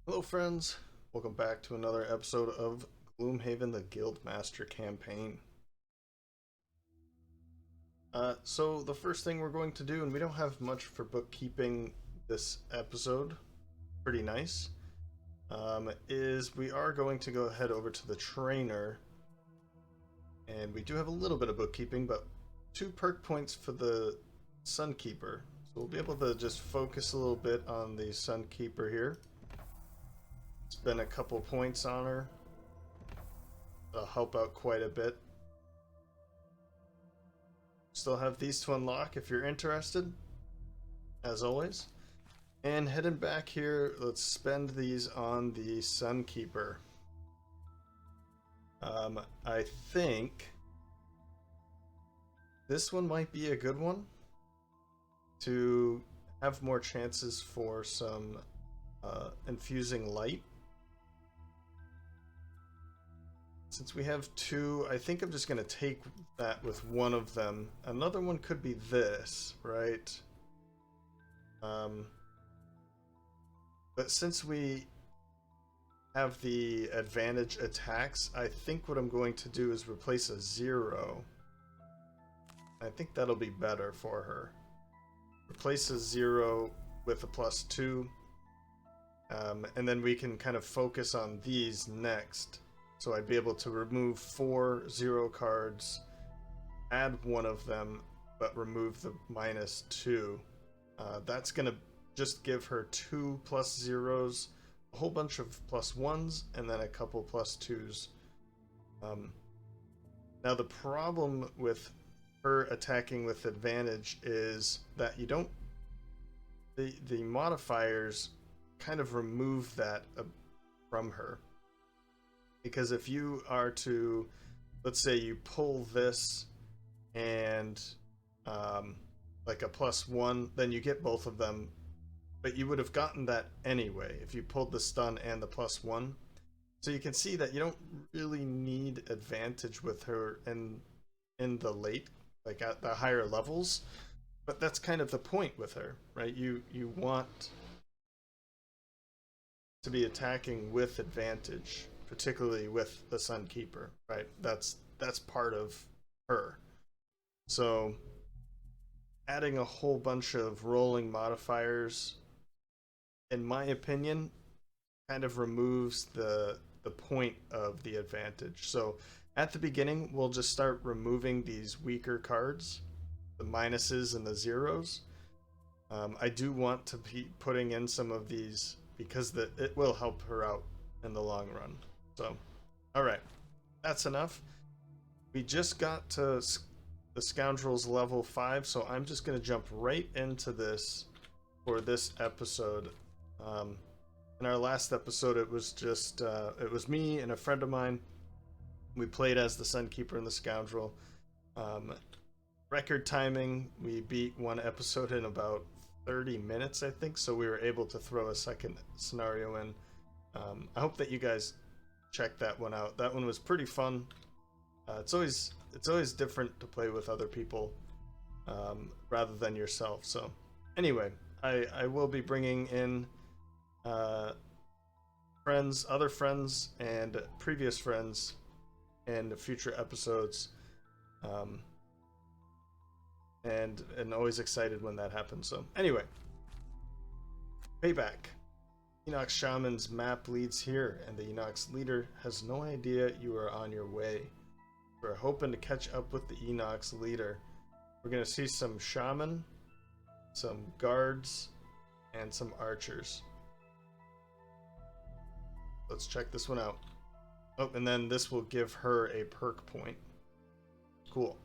Hello friends, welcome back to another episode of Gloomhaven the Guildmaster Campaign. So the first thing we're going to do, and we don't have much for bookkeeping this episode, pretty nice, is we are going to go ahead over to the trainer, and we do have a little bit of bookkeeping, but 2 perk points for the Sunkeeper. So we'll be able to just focus a little bit on the Sunkeeper here. Spend a couple points on her. That'll help out quite a bit. Still have these to unlock if you're interested, as always. And heading back here, let's spend these on the Sunkeeper. I think this one might be a good one to have more chances for some infusing light. Since we have 2, I think I'm just going to take that with one of them. Another one could be this, right? But since we have the advantage attacks, I think what I'm going to do is replace a 0. I think that'll be better for her. Replace a 0 with a +2. And then we can kind of focus on these next. So I'd be able to remove 4 0 cards, add one of them, but remove the -2. That's going to just give her 2 +0s, a whole bunch of +1s, and then a couple +2s. Now the problem with her attacking with advantage is that you don't... The modifiers kind of remove that from her. Because if you are to, let's say you pull this and like a +1, then you get both of them, but you would have gotten that anyway if you pulled the stun and the +1. So you can see that you don't really need advantage with her in the late, like at the higher levels, but that's kind of the point with her, right? You want to be attacking with advantage, particularly with the Sunkeeper, right? That's part of her. So adding a whole bunch of rolling modifiers, in my opinion, kind of removes the point of the advantage. So at the beginning, we'll just start removing these weaker cards, the minuses and the 0s. I do want to be putting in some of these because it will help her out in the long run. So, alright, that's enough. We just got to the Scoundrel's level 5, so I'm just going to jump right into this for this episode. In our last episode, it was just, it was me and a friend of mine. We played as the Sunkeeper and the Scoundrel. Record timing, we beat one episode in about 30 minutes, I think, so we were able to throw a second scenario in. I hope that you guys check that one out. That one was pretty fun. It's always different to play with other people rather than yourself. So anyway, I will be bringing in friends, other friends, and previous friends in future episodes. And always excited when that happens. So anyway, payback. Inox Shaman's map leads here, and the Inox leader has no idea you are on your way. We're hoping to catch up with the Inox leader. We're going to see some Shaman, some guards, and some archers. Let's check this one out. Oh, and then this will give her a perk point. Cool.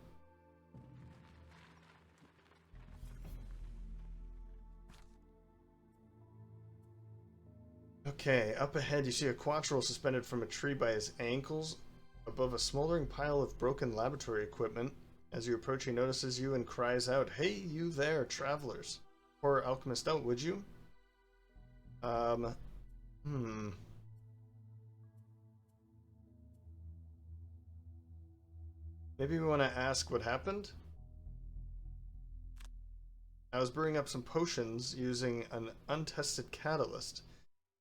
Okay, up ahead you see a quattrel suspended from a tree by his ankles above a smoldering pile of broken laboratory equipment. As you approach, he notices you and cries out, "Hey, you there, travelers! Pour alchemist out, would you?" Maybe we want to ask what happened? I was brewing up some potions using an untested catalyst.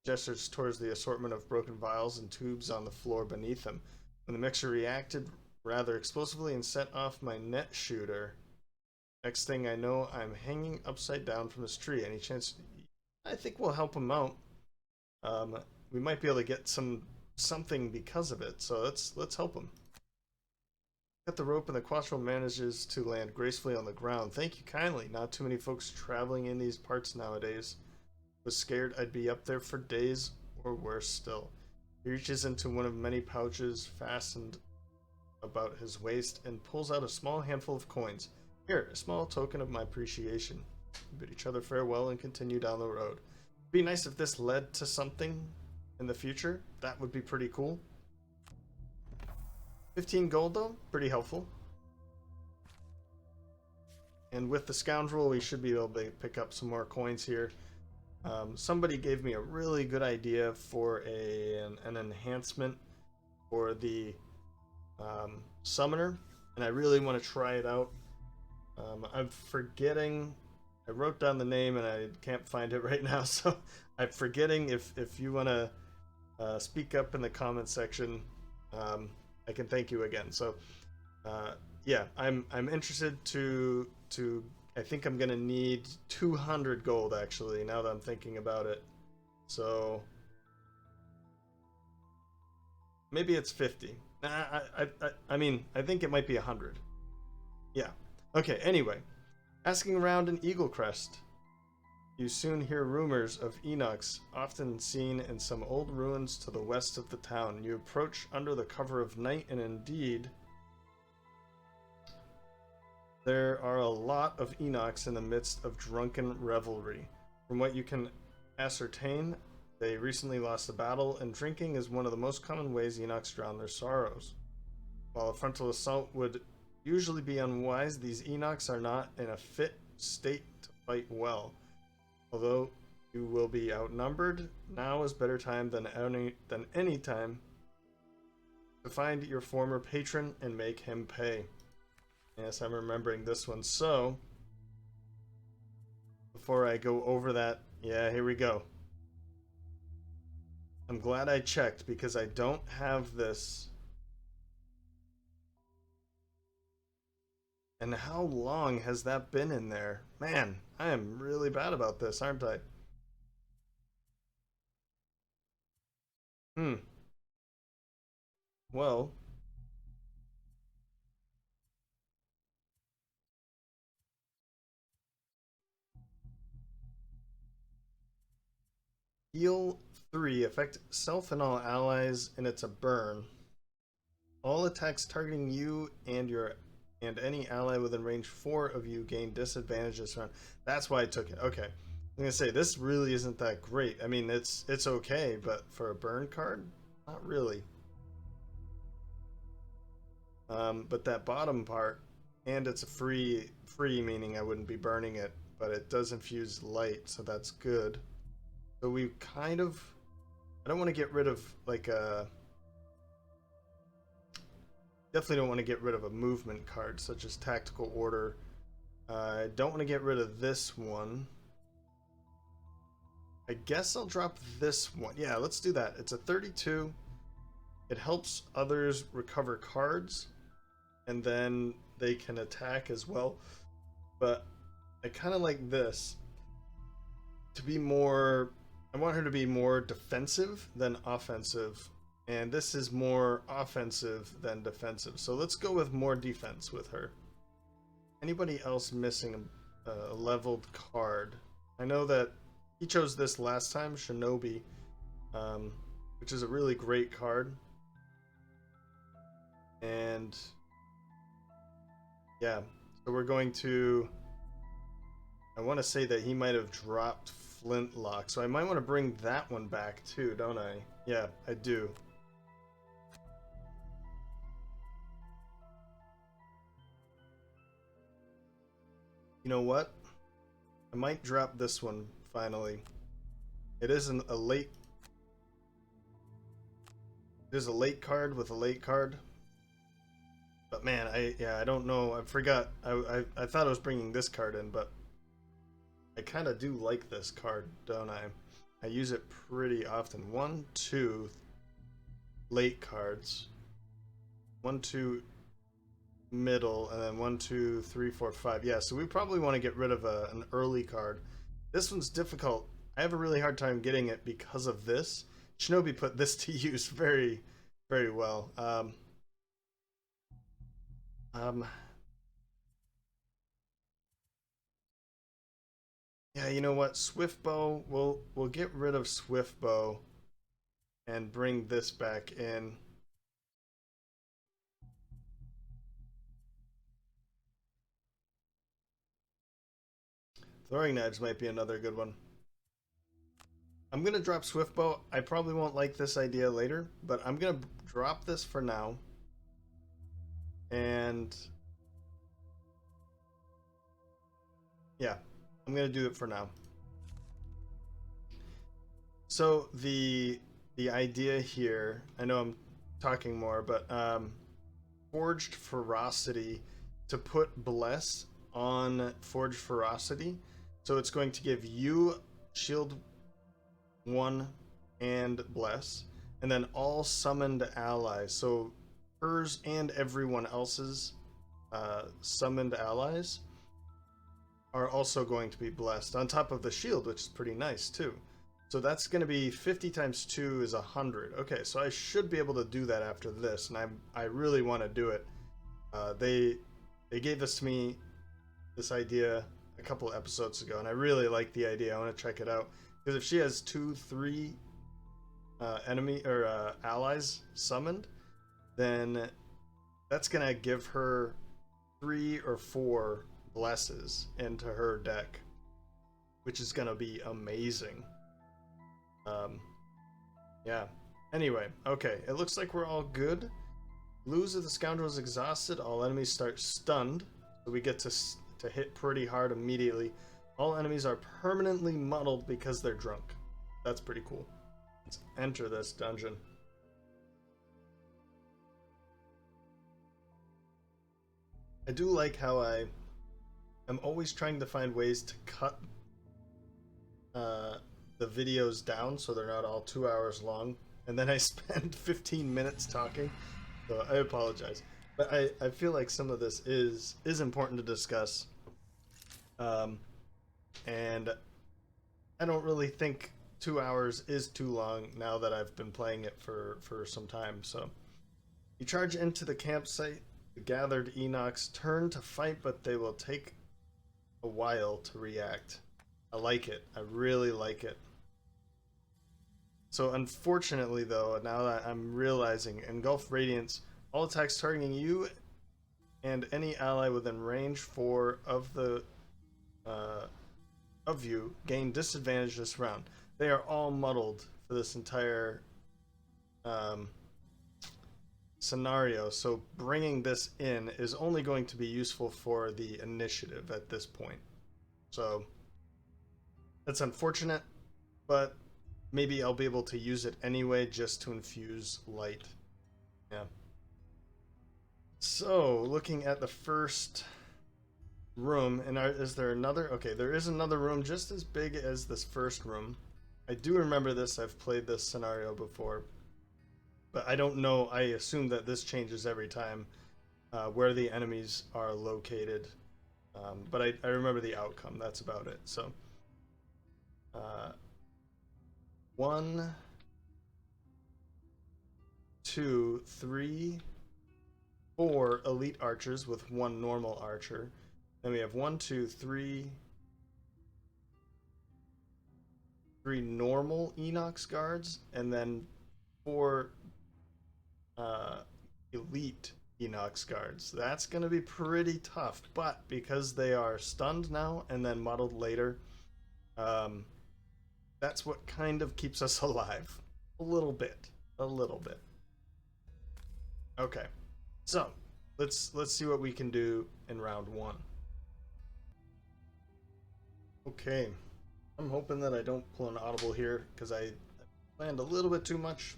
Gestures towards the assortment of broken vials and tubes on the floor beneath him. When the mixture reacted rather explosively and set off my net shooter. Next thing I know, I'm hanging upside down from this tree. Any chance? I think we'll help him out. We might be able to get something because of it. So let's help him. Cut the rope and the Quattro manages to land gracefully on the ground. Thank you kindly. Not too many folks traveling in these parts nowadays. Was scared I'd be up there for days or worse still. He reaches into one of many pouches fastened about his waist and pulls out a small handful of coins. Here, a small token of my appreciation. We bid each other farewell and continue down the road. It'd be nice if this led to something in the future. That would be pretty cool. 15 gold though, pretty helpful. And with the Scoundrel, we should be able to pick up some more coins here. Somebody gave me a really good idea for an enhancement for the Summoner, and I really want to try it out. I'm forgetting, I wrote down the name and I can't find it right now, so I'm forgetting. If you want to speak up in the comment section, I can thank you again. So yeah, I'm interested to I think I'm gonna need 200 gold actually, now that I'm thinking about it. So maybe it's 50. I mean, I think it might be 100. Yeah. Okay, anyway. Asking around in Eagle Crest. You soon hear rumors of Inox, often seen in some old ruins to the west of the town. You approach under the cover of night, and indeed, there are a lot of Inox in the midst of drunken revelry. From what you can ascertain, they recently lost a battle, and drinking is one of the most common ways Inox drown their sorrows. While a frontal assault would usually be unwise, these Inox are not in a fit state to fight well. Although you will be outnumbered, now is better time than any time to find your former patron and make him pay. Yes, I'm remembering this one. So, before I go over that, yeah, here we go. I'm glad I checked because I don't have this. And how long has that been in there? Man, I am really bad about this, aren't I? Well, heal 3, affect self and all allies, and it's a burn. All attacks targeting you and any ally within range 4 of you gain disadvantage this round. That's why I took it. Okay. I'm gonna say this really isn't that great. I mean, it's okay, but for a burn card, not really. But that bottom part, and it's a free meaning I wouldn't be burning it, but it does infuse light, so that's good. So we kind of, I don't want to get rid of like a. Definitely don't want to get rid of a movement card such as Tactical Order. I don't want to get rid of this one. I guess I'll drop this one. Yeah, let's do that. It's a 32. It helps others recover cards, and then they can attack as well. But I kind of like this to be more. I want her to be more defensive than offensive. And this is more offensive than defensive. So let's go with more defense with her. Anybody else missing a leveled card? I know that he chose this last time, Shinobi, which is a really great card. And yeah, so we're going to, I want to say that he might have dropped Flintlock. So I might want to bring that one back too, don't I? Yeah, I do. You know what? I might drop this one finally. It isn't a late. It is a late card with a late card. But man, I don't know. I forgot. I thought I was bringing this card in, but I kind of do like this card, don't I? I use it pretty often. 1, 2 late cards. 1, 2 middle, and then 1, 2, 3, 4, 5. Yeah, so we probably want to get rid of an early card. This one's difficult. I have a really hard time getting it because of this. Shinobi put this to use very, very well. Yeah, you know what? Swiftbow. We'll get rid of Swiftbow and bring this back in. Throwing knives might be another good one. I'm gonna drop Swiftbow. I probably won't like this idea later, but I'm gonna drop this for now. And yeah, I'm gonna do it for now. So the idea here, I know I'm talking more, but Forged Ferocity, to put Bless on Forged Ferocity, so it's going to give you shield 1 and Bless, and then all summoned allies, so hers and everyone else's summoned allies are also going to be blessed on top of the shield, which is pretty nice too. So that's going to be 50 times 2 is 100. Okay, so I should be able to do that after this, and I really want to do it. They gave this to me, this idea, a couple episodes ago, and I really like the idea. I want to check it out, because if she has 2, 3 enemy or allies summoned, then that's gonna give her 3 or 4 blesses into her deck, which is gonna be amazing. Yeah. Anyway, okay, it looks like we're all good. Lose if the Scoundrel is exhausted, all enemies start stunned, so we get to hit pretty hard immediately. All enemies are permanently muddled because they're drunk. That's pretty cool. Let's enter this dungeon. I do like how I'm always trying to find ways to cut the videos down so they're not all 2 hours long, and then I spend 15 minutes talking, so I apologize. But I feel like some of this is important to discuss, and I don't really think 2 hours is too long now that I've been playing it for some time. So you charge into the campsite. The gathered Inox turn to fight, but they will take a while to react. I like it. I really like it. So unfortunately though, now that I'm realizing, engulf radiance, all attacks targeting you and any ally within range 4 of the of you gain disadvantage this round. They are all muddled for this entire scenario, so bringing this in is only going to be useful for the initiative at this point. So that's unfortunate, but maybe I'll be able to use it anyway just to infuse light. Yeah. So looking at the first room, and is there another? Okay, there is another room just as big as this first room. I do remember this. I've played this scenario before, but I don't know. I assume that this changes every time where the enemies are located, but I remember the outcome. That's about it. So 1, 2, 3, 4 elite archers with 1 normal archer. Then we have 1, 2, 3 normal Inox guards, and then 4 elite Inox guards. That's going to be pretty tough, but because they are stunned now and then muddled later, that's what kind of keeps us alive. A little bit. Okay, so let's see what we can do in round 1. Okay, I'm hoping that I don't pull an audible here because I planned a little bit too much,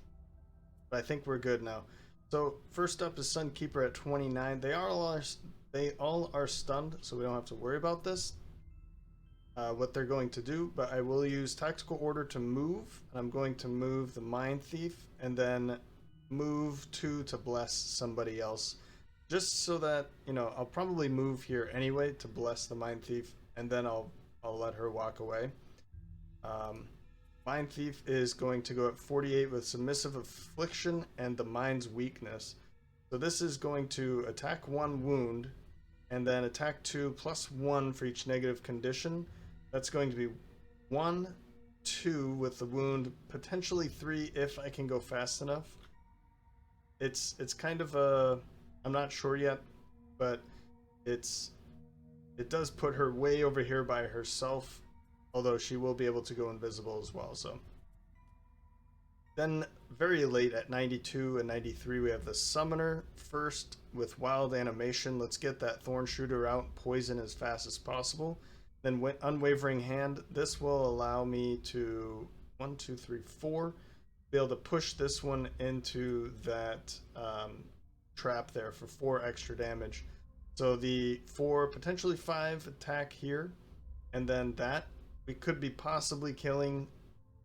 but I think we're good now. So first up is Sunkeeper at 29. They all are stunned, so we don't have to worry about this. what they're going to do, but I will use tactical order to move. I'm going to move the Mindthief and then move 2 to bless somebody else, just so that, you know, I'll probably move here anyway to bless the Mindthief, and then I'll let her walk away. Mindthief is going to go at 48 with submissive affliction and the mind's weakness. So this is going to attack 1 wound and then attack 2 plus 1 for each negative condition. That's going to be 1, 2 with the wound, potentially 3 if I can go fast enough. It's kind of a, I'm not sure yet, but it does put her way over here by herself, although she will be able to go invisible as well. So then very late at 92 and 93 we have the Summoner first with wild animation. Let's get that Thorn Shooter out, poison as fast as possible. Then Unwavering Hand. This will allow me to 1, 2, 3, 4 be able to push this one into that trap there for 4 extra damage. So the 4, potentially 5 attack here, and then that we could be possibly killing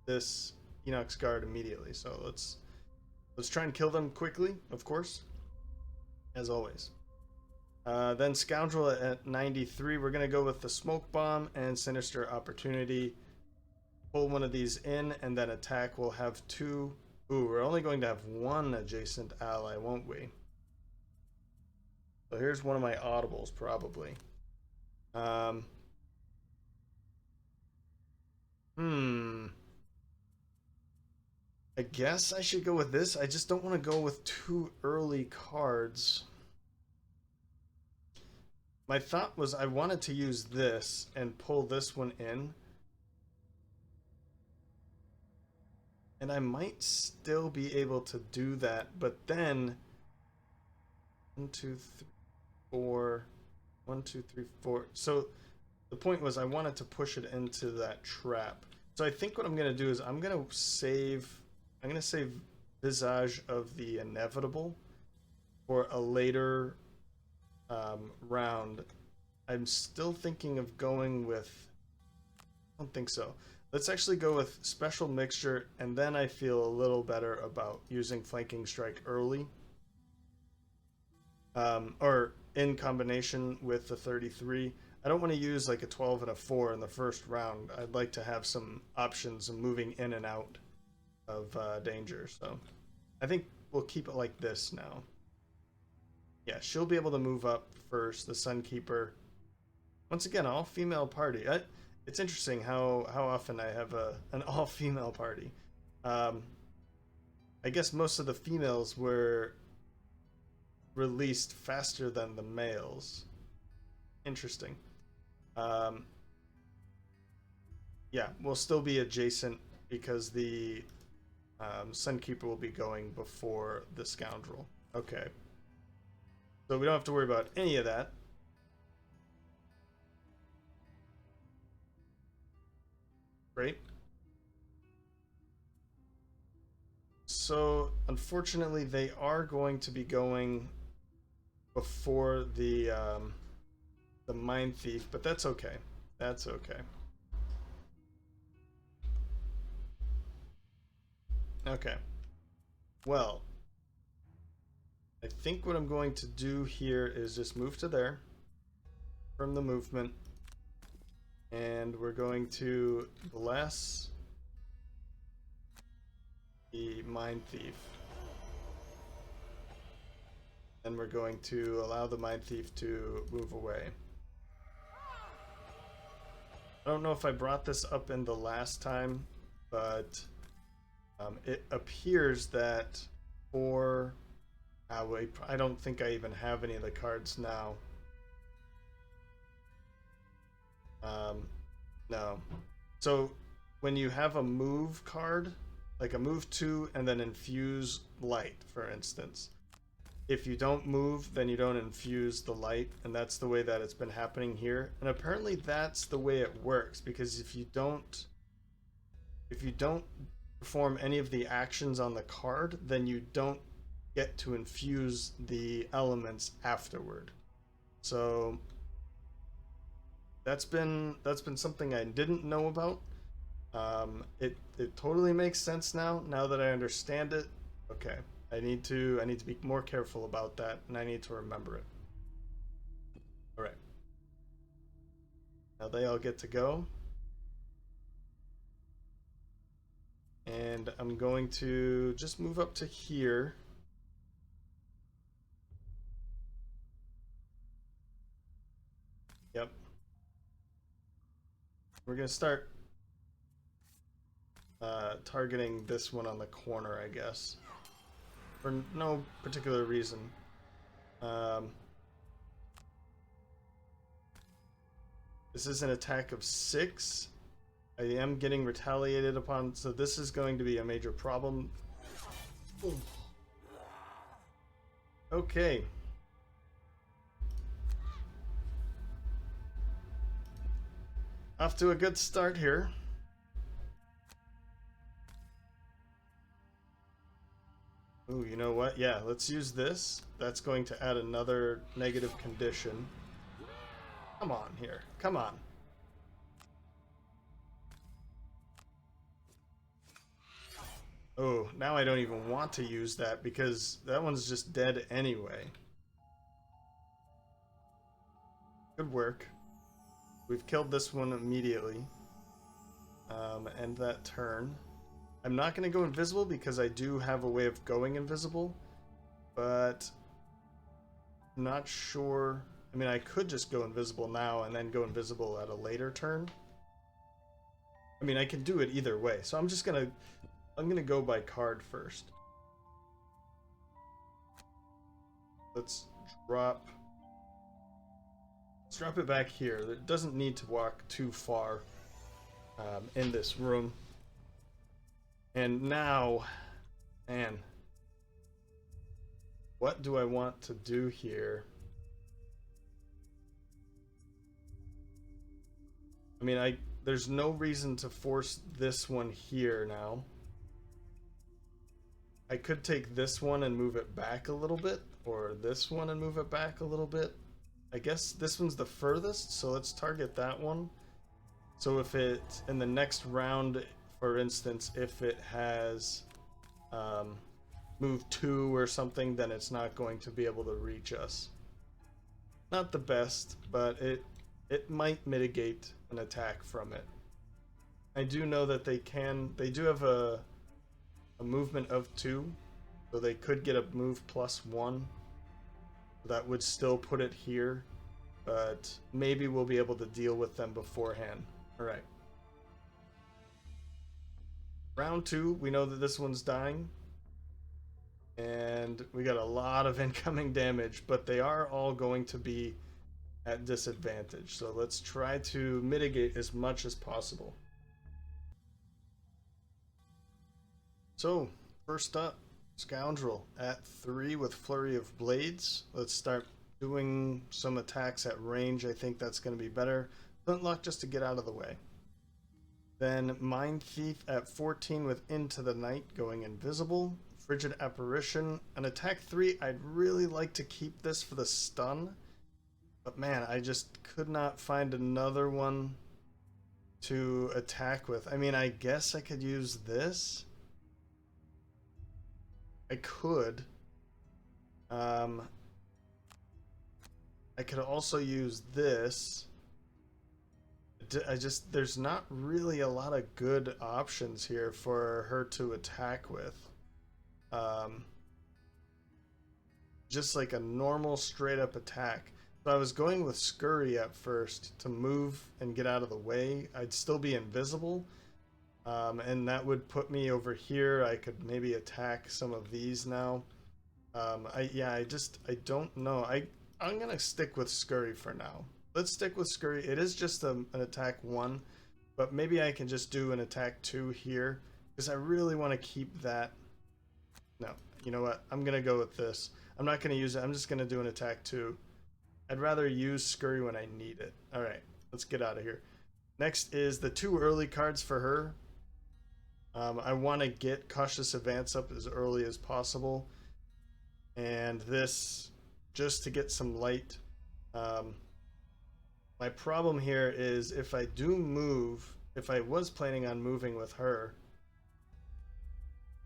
this Inox guard immediately. So let's try and kill them quickly, of course, as always. Then Scoundrel at 93. We're gonna go with the Smoke Bomb and Sinister Opportunity. Pull one of these in and then attack. We'll have 2. Ooh, we're only going to have 1 adjacent ally, won't we? So here's one of my audibles, probably. I guess I should go with this. I just don't want to go with 2 early cards. My thought was I wanted to use this and pull this one in. And I might still be able to do that, but then 1, 2, 3, 4, 1, 2, 3, 4. So the point was I wanted to push it into that trap. So I think what I'm gonna do is I'm gonna save Visage of the Inevitable for a later round. I'm still thinking of going with, I don't think so. Let's actually go with Special Mixture, and then I feel a little better about using Flanking Strike early. Or in combination with the 33. I don't want to use like a 12 and a 4 in the first round. I'd like to have some options of moving in and out of danger. So I think we'll keep it like this now. Yeah, she'll be able to move up first, the Sunkeeper. Once again, all-female party. It's interesting how often I have an all-female party. I guess most of the females were released faster than the males. Interesting. Yeah, we'll still be adjacent because the Sunkeeper will be going before the Scoundrel. Okay. So we don't have to worry about any of that. Great. So unfortunately they are going to be going before the Mindthief, but that's okay. That's okay. Okay. Well, I think what I'm going to do here is just move to there from the movement, and we're going to bless the Mindthief. And we're going to allow the Mindthief to move away. I don't know if I brought this up in the last time, but it appears that for... I don't think I even have any of the cards now. No. So when you have a move card, like a move 2 and then infuse light, for instance, if you don't move, then you don't infuse the light, and that's the way that it's been happening here. And apparently that's the way it works, because if you don't perform any of the actions on the card, then you don't get to infuse the elements afterward. So That's been something I didn't know about. It totally makes sense now that I understand it. Okay. I need to be more careful about that, and I need to remember it. Alright. Now they all get to go. And I'm going to just move up to here. Yep. We're going to start targeting this one on the corner, I guess. For no particular reason. This is an attack of 6. I am getting retaliated upon, so this is going to be a major problem. Ooh. Okay. Off to a good start here. Ooh, you know what? Yeah, let's use this. That's going to add another negative condition. Come on here. Come on. Oh, now I don't even want to use that because that one's just dead anyway. Good work. We've killed this one immediately. End that turn. I'm not going to go invisible because I do have a way of going invisible, but I'm not sure. I mean, I could just go invisible now and then go invisible at a later turn. I mean, I can do it either way, so I'm gonna go by card first. Let's drop it back here. It doesn't need to walk too far in this room. And now, man, what do I want to do here? I mean, there's no reason to force this one here now. I could take this one and move it back a little bit, or this one and move it back a little bit. I guess this one's the furthest, so let's target that one. So if it, in the next round, for instance, if it has move 2 or something, then it's not going to be able to reach us. Not the best, but it might mitigate an attack from it. I do know that they do have a movement of 2, so they could get a move +1. That would still put it here, but maybe we'll be able to deal with them beforehand. Alright. Round 2, we know that this one's dying. And we got a lot of incoming damage, but they are all going to be at disadvantage. So let's try to mitigate as much as possible. So, first up, Scoundrel at 3 with Flurry of Blades. Let's start doing some attacks at range. I think that's going to be better. Flintlock just to get out of the way. Then Mindthief at 14 with Into the Night going invisible. Frigid Apparition. An attack 3, I'd really like to keep this for the stun. But man, I just could not find another one to attack with. I mean, I guess I could use this. I could. I could also use this. There's not really a lot of good options here for her to attack with. Just like a normal straight up attack. So I was going with Scurry at first to move and get out of the way. I'd still be invisible. And that would put me over here. I could maybe attack some of these now. I don't know. I'm gonna stick with Scurry for now. Let's stick with Scurry. It is just an attack 1, but maybe I can just do an attack 2 here because I really want to keep that. No, you know what? I'm gonna go with this. I'm not gonna use it. I'm just gonna do an attack 2. I'd rather use Scurry when I need it. All right, let's get out of here. Next is the 2 early cards for her. I want to get Cautious Advance up as early as possible. And this, just to get some light. My problem here is if I do move, if I was planning on moving with her,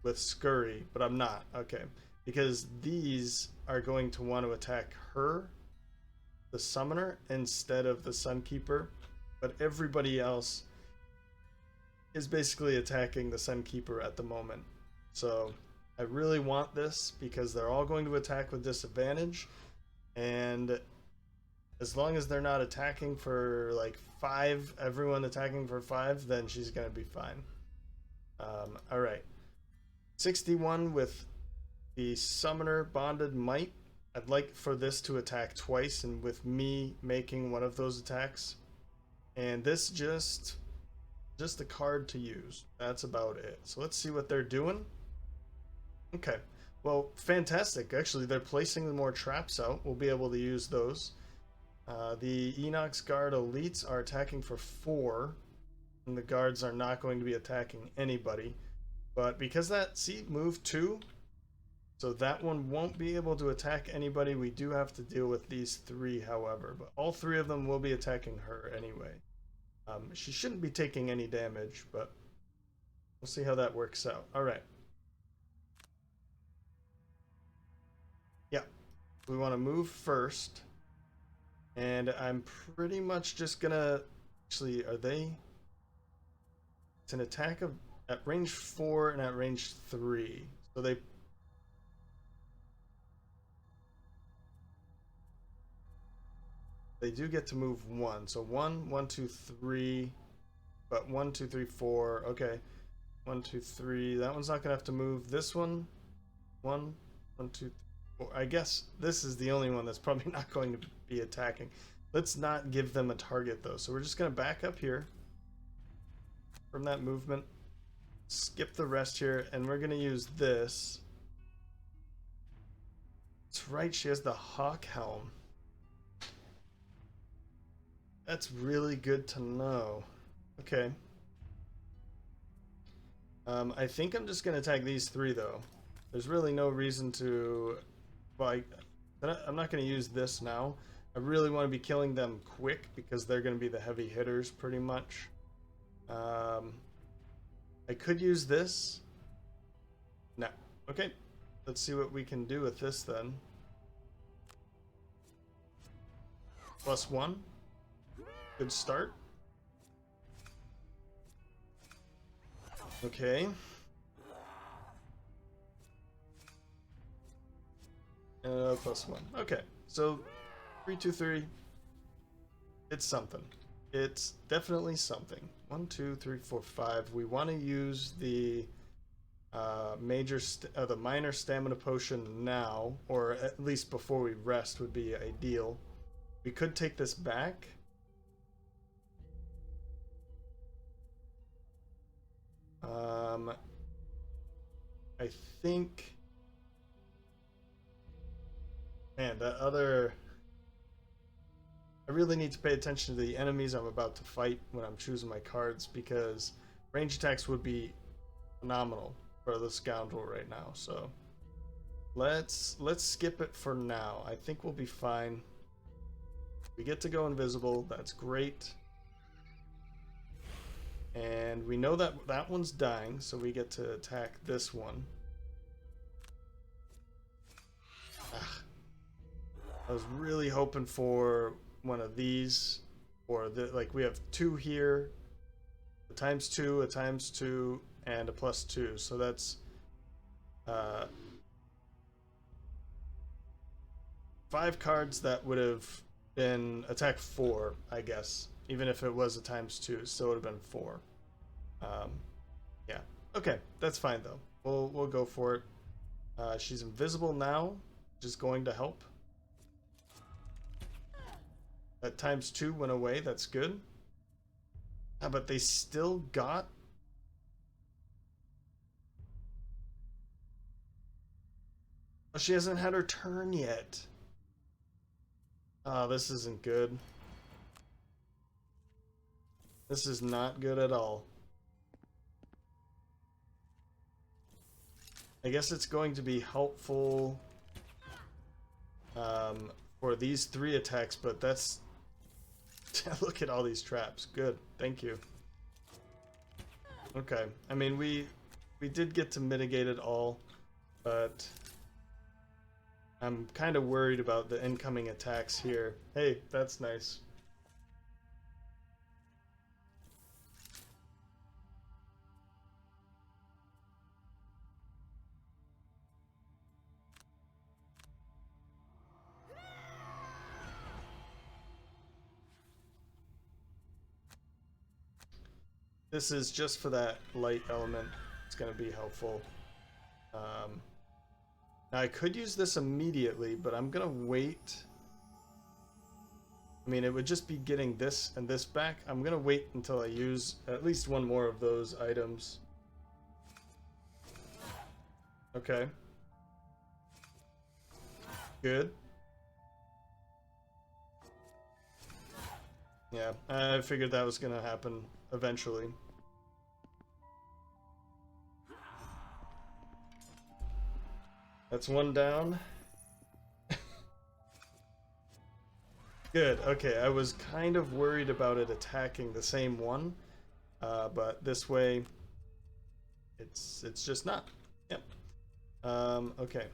with Scurry, but I'm not, okay. Because these are going to want to attack her, the Summoner, instead of the Sunkeeper. But everybody else is basically attacking the Sunkeeper at the moment. So I really want this because they're all going to attack with disadvantage. And as long as they're not attacking for like 5, everyone attacking for 5, then she's going to be fine. Alright. 61 with the Summoner Bonded Might. I'd like for this to attack twice, and with me making one of those attacks. And this just a card to use. That's about it. So let's see what they're doing. Okay. Well, fantastic. Actually, they're placing more traps out. We'll be able to use those. The Inox Guard Elites are attacking for 4, and the guards are not going to be attacking anybody. But because that, see, moved 2, so that one won't be able to attack anybody. We do have to deal with these 3, however, but all 3 of them will be attacking her anyway. She shouldn't be taking any damage, but we'll see how that works out. Alright. Yeah, we want to move first. And I'm pretty much just gonna... Actually, are they... It's an attack of at range 4 and at range 3. So they do get to move 1. So 1, 1, 2, 3. But 1, 2, 3, 4. Okay. 1, 2, 3. That one's not gonna have to move. This one. 1, 1, 2, 3, 4. I guess this is the only one that's probably not going to be attacking. Let's not give them a target though. So we're just gonna back up here from that movement. Skip the rest here, and we're gonna use this. That's right, she has the Hawk Helm. That's really good to know. Okay. I think I'm just gonna attack these 3 though. There's really no reason to... Well, I'm not gonna use this now. I really want to be killing them quick because they're gonna be the heavy hitters pretty much. I could use this. No. Okay. Let's see what we can do with this then. +1. Good start. Okay. +1. Okay. So 3, 2, 3. It's something. It's definitely something. 1, 2, 3, 4, 5. We want to use the the minor stamina potion now, or at least before we rest would be ideal. We could take this back. I think, man, that other... I really need to pay attention to the enemies I'm about to fight when I'm choosing my cards, because range attacks would be phenomenal for the Scoundrel right now. So let's skip it for now. I think we'll be fine. We get to go invisible. That's great. And we know that that one's dying, so we get to attack this one. I was really hoping for one of these, or like we have 2 here, a ×2, a ×2, and a +2. So that's 5 cards that would have been attack 4, I guess. Even if it was a ×2, it still would have been 4. Yeah. Okay, that's fine though. We'll go for it. She's invisible now, which is going to help. That ×2 went away. That's good. But they still got... Oh, she hasn't had her turn yet. Oh, this isn't good. This is not good at all. I guess it's going to be helpful for these 3 attacks, but that's Look at all these traps. Good. Thank you. Okay. I mean, we did get to mitigate it all, but I'm kind of worried about the incoming attacks here. Hey, that's nice. This is just for that light element. It's going to be helpful. Now I could use this immediately, but I'm going to wait. I mean, it would just be getting this and this back. I'm going to wait until I use at least one more of those items. Okay. Good. Yeah, I figured that was going to happen eventually. That's one down. Good. Okay, I was kind of worried about it attacking the same one, but this way, it's just not. Yep. Okay.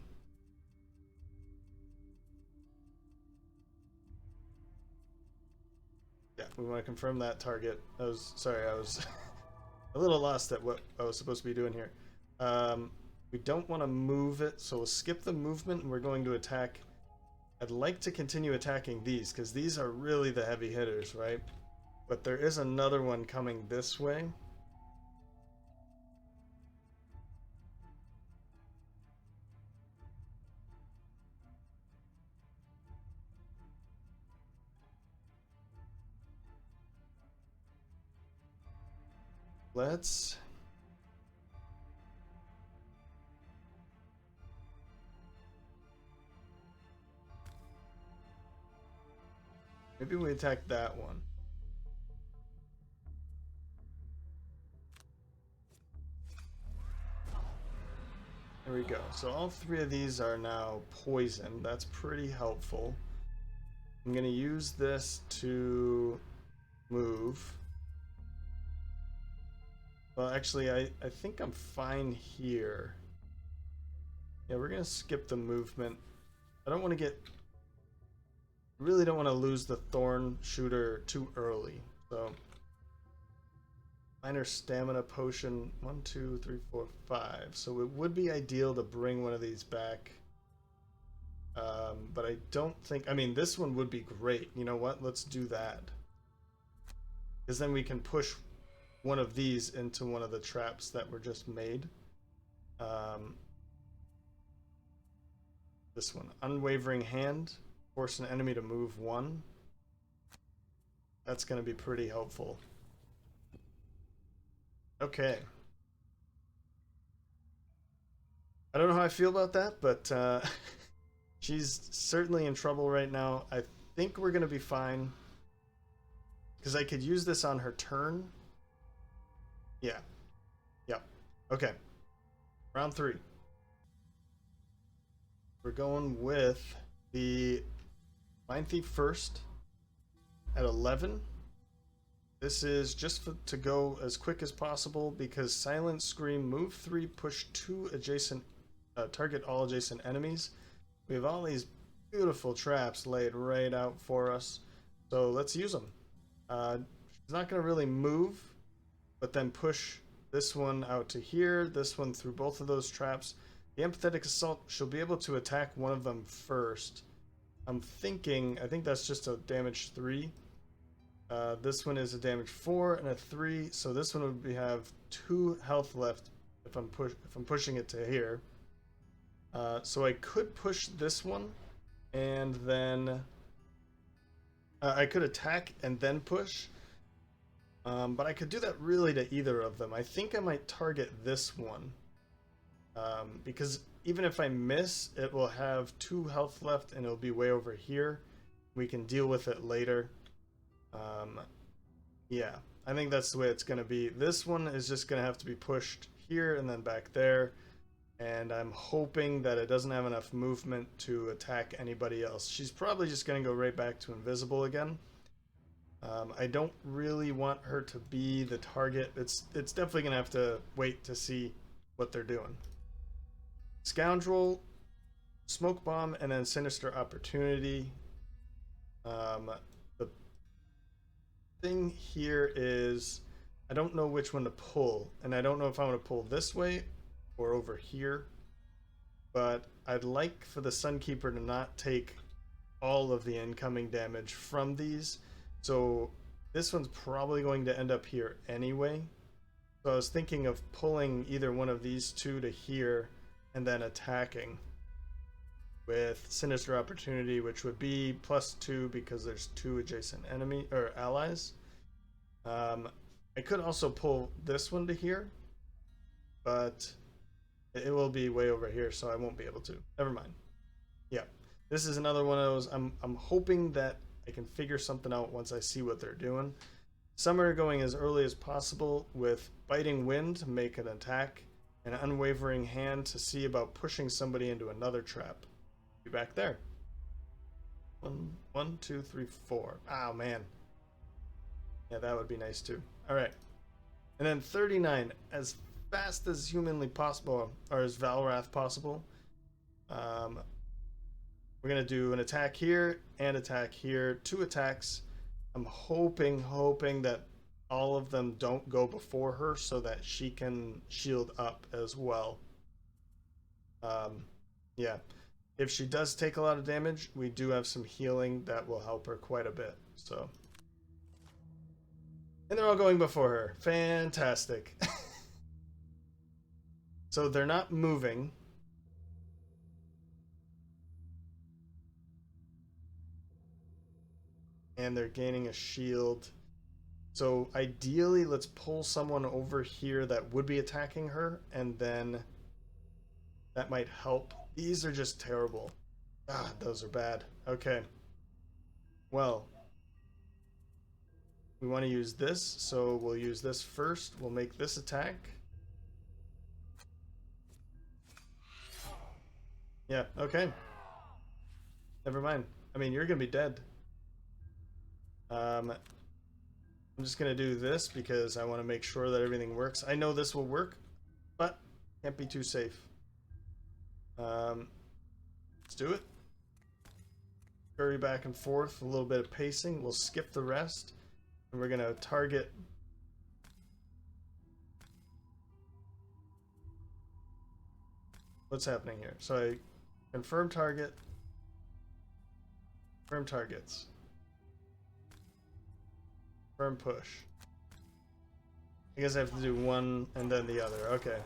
Yeah, we want to confirm that target. I was a little lost at what I was supposed to be doing here. We don't want to move it, so we'll skip the movement and we're going to attack. I'd like to continue attacking these because these are really the heavy hitters, right? But there is another one coming this way. Let's... maybe we attack that one. There we go. So all three of these are now poison. That's pretty helpful. I'm going to use this to move. Well, actually, I think I'm fine here. Yeah, we're going to skip the movement. I don't want to get... really don't want to lose the thorn shooter too early. So, minor stamina potion, 1, 2, 3, 4, 5. So it would be ideal to bring one of these back. But I don't think, I mean, this one would be great. You know what? Let's do that. Because then we can push one of these into one of the traps that were just made. This one, unwavering hand. Force an enemy to move 1. That's going to be pretty helpful. Okay. I don't know how I feel about that, but she's certainly in trouble right now. I think we're going to be fine. Because I could use this on her turn. Yeah. Yep. Okay. Round 3. We're going with the Mindthief first at 11. This is just to go as quick as possible because Silent Scream, move 3, push 2 adjacent, target all adjacent enemies. We have all these beautiful traps laid right out for us, so let's use them. She's not going to really move, but then push this one out to here, this one through both of those traps. The Empathetic Assault, she'll be able to attack one of them first. I'm thinking, I think that's just a damage 3. This one is a damage 4 and a 3, so this one would have 2 health left if I'm pushing it to here. So I could push this one, and then I could attack and then push. But I could do that really to either of them. I think I might target this one. Because even if I miss, it will have 2 health left and it'll be way over here. We can deal with it later. Yeah, I think that's the way it's going to be. This one is just going to have to be pushed here and then back there. And I'm hoping that it doesn't have enough movement to attack anybody else. She's probably just going to go right back to invisible again. I don't really want her to be the target. It's definitely gonna have to wait to see what they're doing. Scoundrel, Smoke Bomb, and then Sinister Opportunity. The thing here is I don't know which one to pull, and I don't know if I want to pull this way or over here, but I'd like for the Sunkeeper to not take all of the incoming damage from these. So this one's probably going to end up here anyway. So I was thinking of pulling either one of these two to here and then attacking with Sinister Opportunity, which would be +2 because there's 2 adjacent enemy or allies. I could also pull this one to here, but it will be way over here, so I won't be able to. Never mind. Yeah, this is another one of those. I'm hoping that I can figure something out once I see what they're doing. Some are going as early as possible with Biting Wind to make an attack, and Unwavering Hand to see about pushing somebody into another trap. Be back there. 1, 2, 3, 4. Oh man. Yeah, that would be nice too. All right, and then 39, as fast as humanly possible, or as Valwrath possible. We're gonna do an attack here and attack here. 2 attacks. I'm hoping that all of them don't go before her so that she can shield up as well. Yeah, if she does take a lot of damage, we do have some healing that will help her quite a bit. So, and they're all going before her. Fantastic. So they're not moving. And they're gaining a shield. So ideally, let's pull someone over here that would be attacking her, and then that might help. These are just terrible. Ah, those are bad. Okay. Well, we want to use this, so we'll use this first. We'll make this attack. Yeah, okay. Never mind. I mean, you're gonna be dead. I'm just gonna do this because I want to make sure that everything works. I know this will work, but can't be too safe. Let's do it. Hurry back and forth, a little bit of pacing. We'll skip the rest, and we're gonna target. What's happening here? So I confirm target, confirm targets. Firm push. I guess I have to do one and then the other. Okay.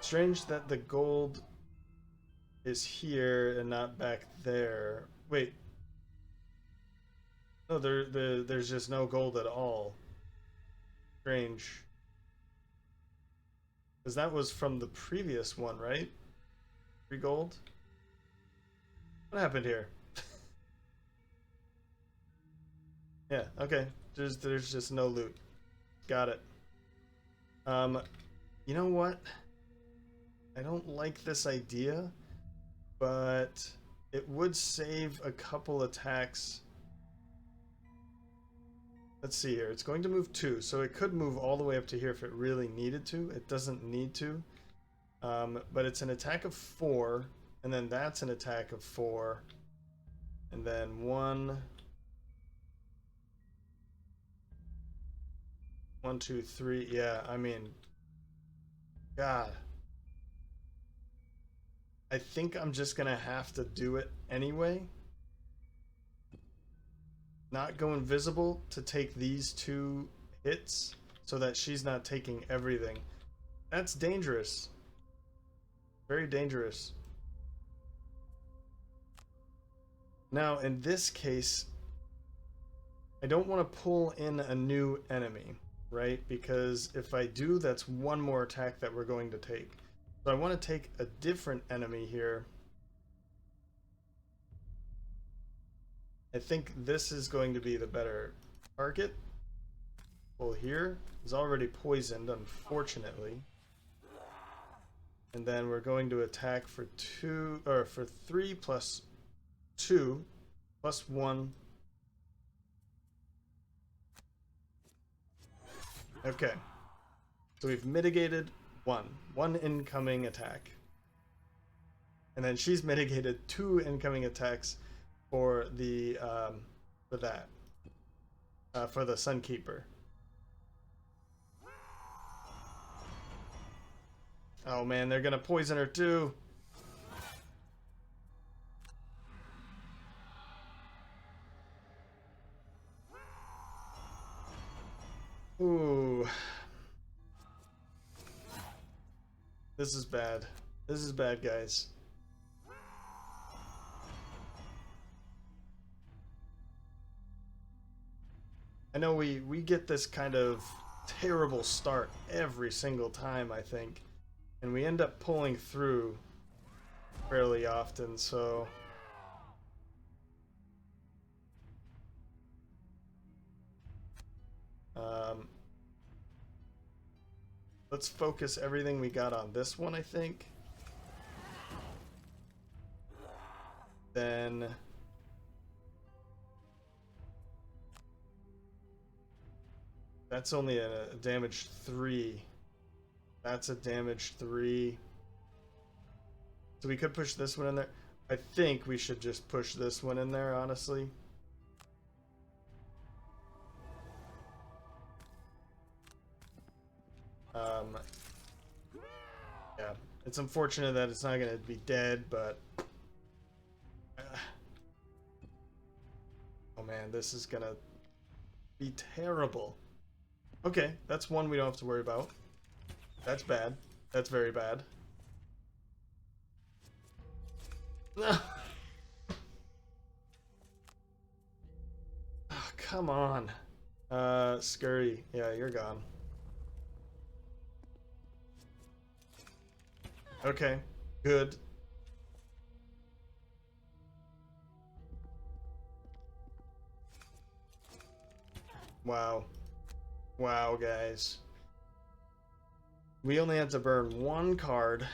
Strange that the gold is here and not back there. Wait. No, there's just no gold at all. Strange. Because that was from the previous one, right? 3 gold? What happened here? Yeah, okay. There's just no loot. Got it. You know what? I don't like this idea, but it would save a couple attacks. Let's see here. It's going to move 2, so it could move all the way up to here if it really needed to. It doesn't need to. But it's an attack of 4, and then that's an attack of 4. And then 1, 2, 3. Yeah, I mean, God. I think I'm just gonna have to do it anyway. Not go invisible to take these 2 hits so that she's not taking everything. That's dangerous. Very dangerous. Now, in this case, I don't want to pull in a new enemy, right? Because if I do, that's one more attack that we're going to take. So I want to take a different enemy here. I think this is going to be the better target. Pull here. He's already poisoned, unfortunately. And then we're going to attack for 2, or for 3 plus 2 plus 1. Okay. So we've mitigated one incoming attack. And then she's mitigated 2 incoming attacks for the for that. For the Sunkeeper. Oh man, they're gonna poison her too. Ooh. This is bad. This is bad, guys. I know we get this kind of terrible start every single time, I think. And we end up pulling through fairly often, so... let's focus everything we got on this one, I think. Then... that's only a damage 3. That's a damage 3. So we could push this one in there. I think we should just push this one in there, honestly. Yeah, it's unfortunate that it's not going to be dead, but... oh man, this is going to be terrible. Okay, that's one we don't have to worry about. That's bad. That's very bad. Oh, come on. Scurry. Yeah, you're gone. Okay, good. Wow. Wow, guys. We only had to burn 1 card.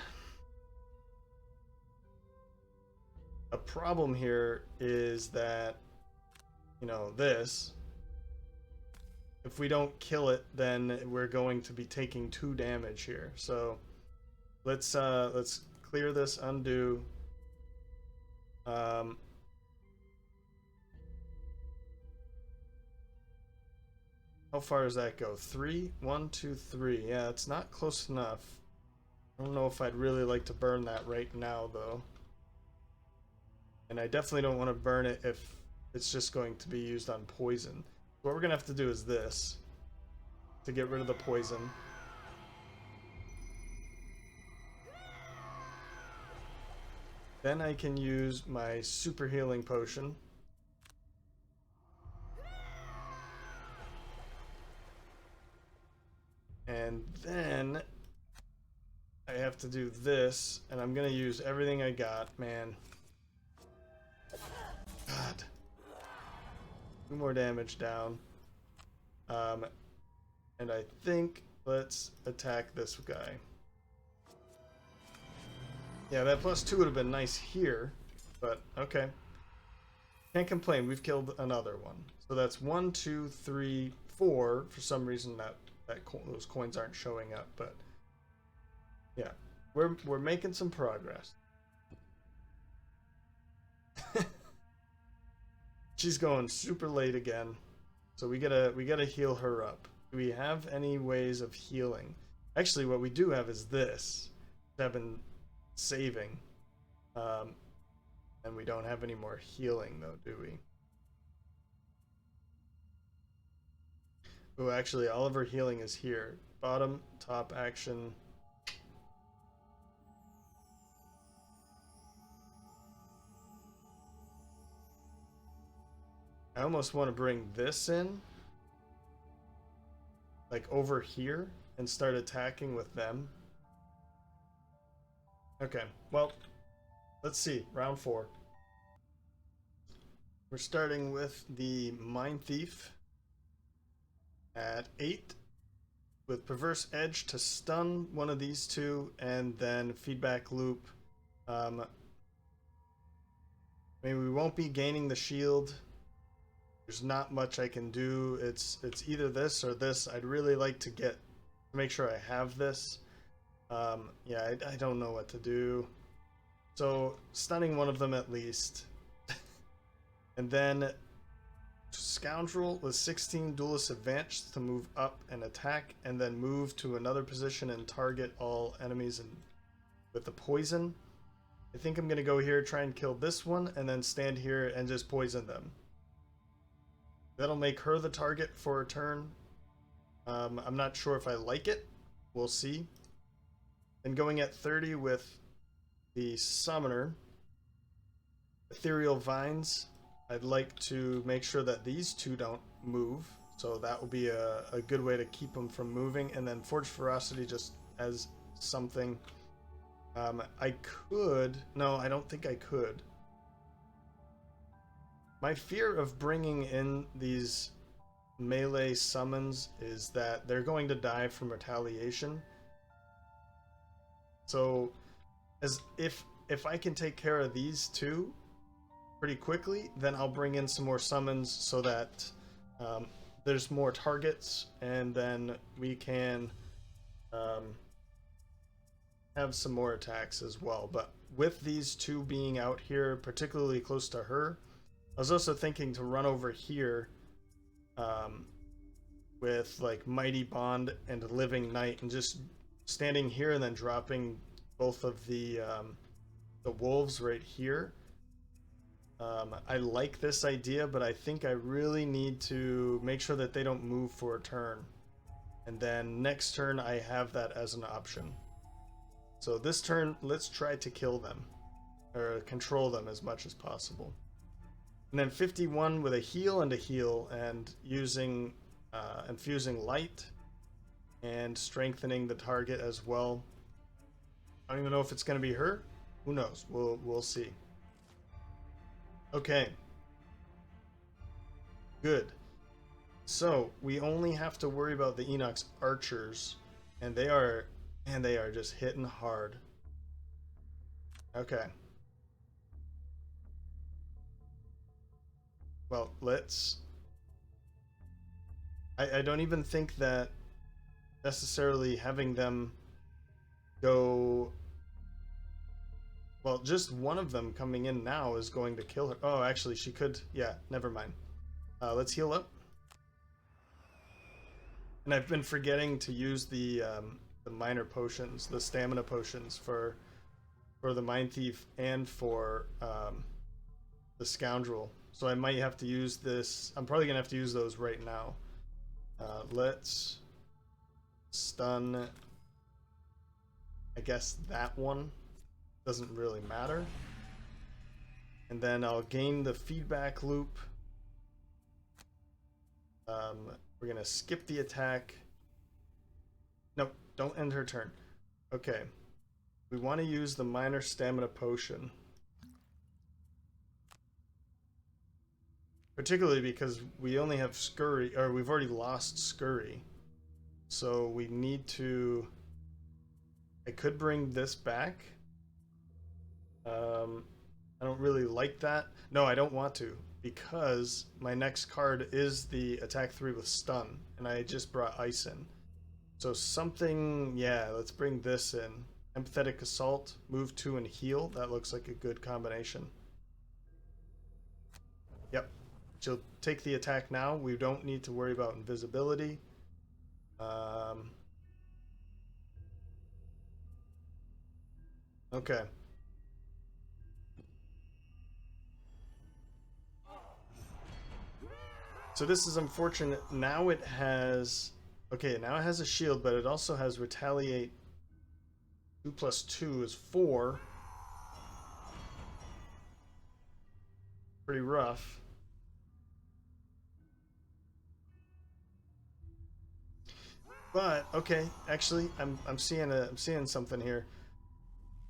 A problem here is that, you know, this. If we don't kill it, then we're going to be taking 2 damage here. So let's clear this, undo. How far does that go? 3? 1, 2, 3. Yeah, it's not close enough. I don't know if I'd really like to burn that right now, though. And I definitely don't want to burn it if it's just going to be used on poison. What we're going to have to do is this. To get rid of the poison. Then I can use my super healing potion. And then I have to do this, and I'm gonna use everything I got, man. God. 2 more damage down. And I think let's attack this guy. Yeah, that +2 would have been nice here, but okay. Can't complain, we've killed another one. So that's 1, 2, 3, 4. For some reason those coins aren't showing up, but yeah, we're making some progress. She's going super late again, so we gotta heal her up. Do we have any ways of healing? Actually, what we do have is this. I've been saving, and we don't have any more healing though, do we? Oh, actually, all of our healing is here. Bottom, top action. I almost want to bring this in, like over here, and start attacking with them. Okay, well, let's see. Round 4. We're starting with the Mindthief at 8 with Perverse Edge to stun one of these two, and then Feedback Loop. Maybe we won't be gaining the shield. There's not much I can do. It's either this or this. I'd really like to make sure I have this. Yeah, I don't know what to do. So stunning one of them at least. And then Scoundrel with 16 duelist advantage to move up and attack, and then move to another position and target all enemies with the poison. I think I'm gonna go here, try and kill this one, and then stand here and just poison them. That'll make her the target for a turn. I'm not sure if I like it. We'll see. And going at 30 with the Summoner, Ethereal Vines. I'd like to make sure that these two don't move, so that will be a good way to keep them from moving. And then Forge Ferocity just as something. I could... No, I don't think I could. My fear of bringing in these melee summons is that they're going to die from retaliation. So, if I can take care of these two pretty quickly, then I'll bring in some more summons so that there's more targets, and then we can have some more attacks as well. But with these two being out here, particularly close to her, I was also thinking to run over here with like Mighty Bond and Living Night, and just standing here and then dropping both of the wolves right here. I like this idea, but I think I really need to make sure that they don't move for a turn. And then next turn I have that as an option. So this turn, let's try to kill them, or control them as much as possible. And then 51 with a heal, and using infusing light and strengthening the target as well. I don't even know if it's going to be her. Who knows? We'll see. Okay. Good. So we only have to worry about the Inox archers, and they are just hitting hard. Okay. Well, let's... I don't even think that necessarily having them go... Well, just one of them coming in now is going to kill her. Oh, actually, she could... Yeah, never mind. Let's heal up. And I've been forgetting to use the minor potions, the stamina potions for the Mindthief and for the Scoundrel. So I might have to use this. I'm probably going to have to use those right now. Let's stun, I guess, that one. Doesn't really matter. And then I'll gain the feedback loop. We're going to skip the attack. Nope, don't end her turn. Okay. We want to use the minor stamina potion. Particularly because we only have Scurry, or we've already lost Scurry. So we need to... I could bring this back. I don't really like that. No, I don't want to, because my next card is the attack 3 with stun, and I just brought ice in. So something, yeah, let's bring this in. Empathetic Assault, move 2 and heal. That looks like a good combination. Yep. She'll take the attack now. We don't need to worry about invisibility. Okay. So this is unfortunate. Now it has... Okay, now it has a shield, but it also has Retaliate. 2 plus 2 is 4. Pretty rough. But okay, actually, I'm seeing something here.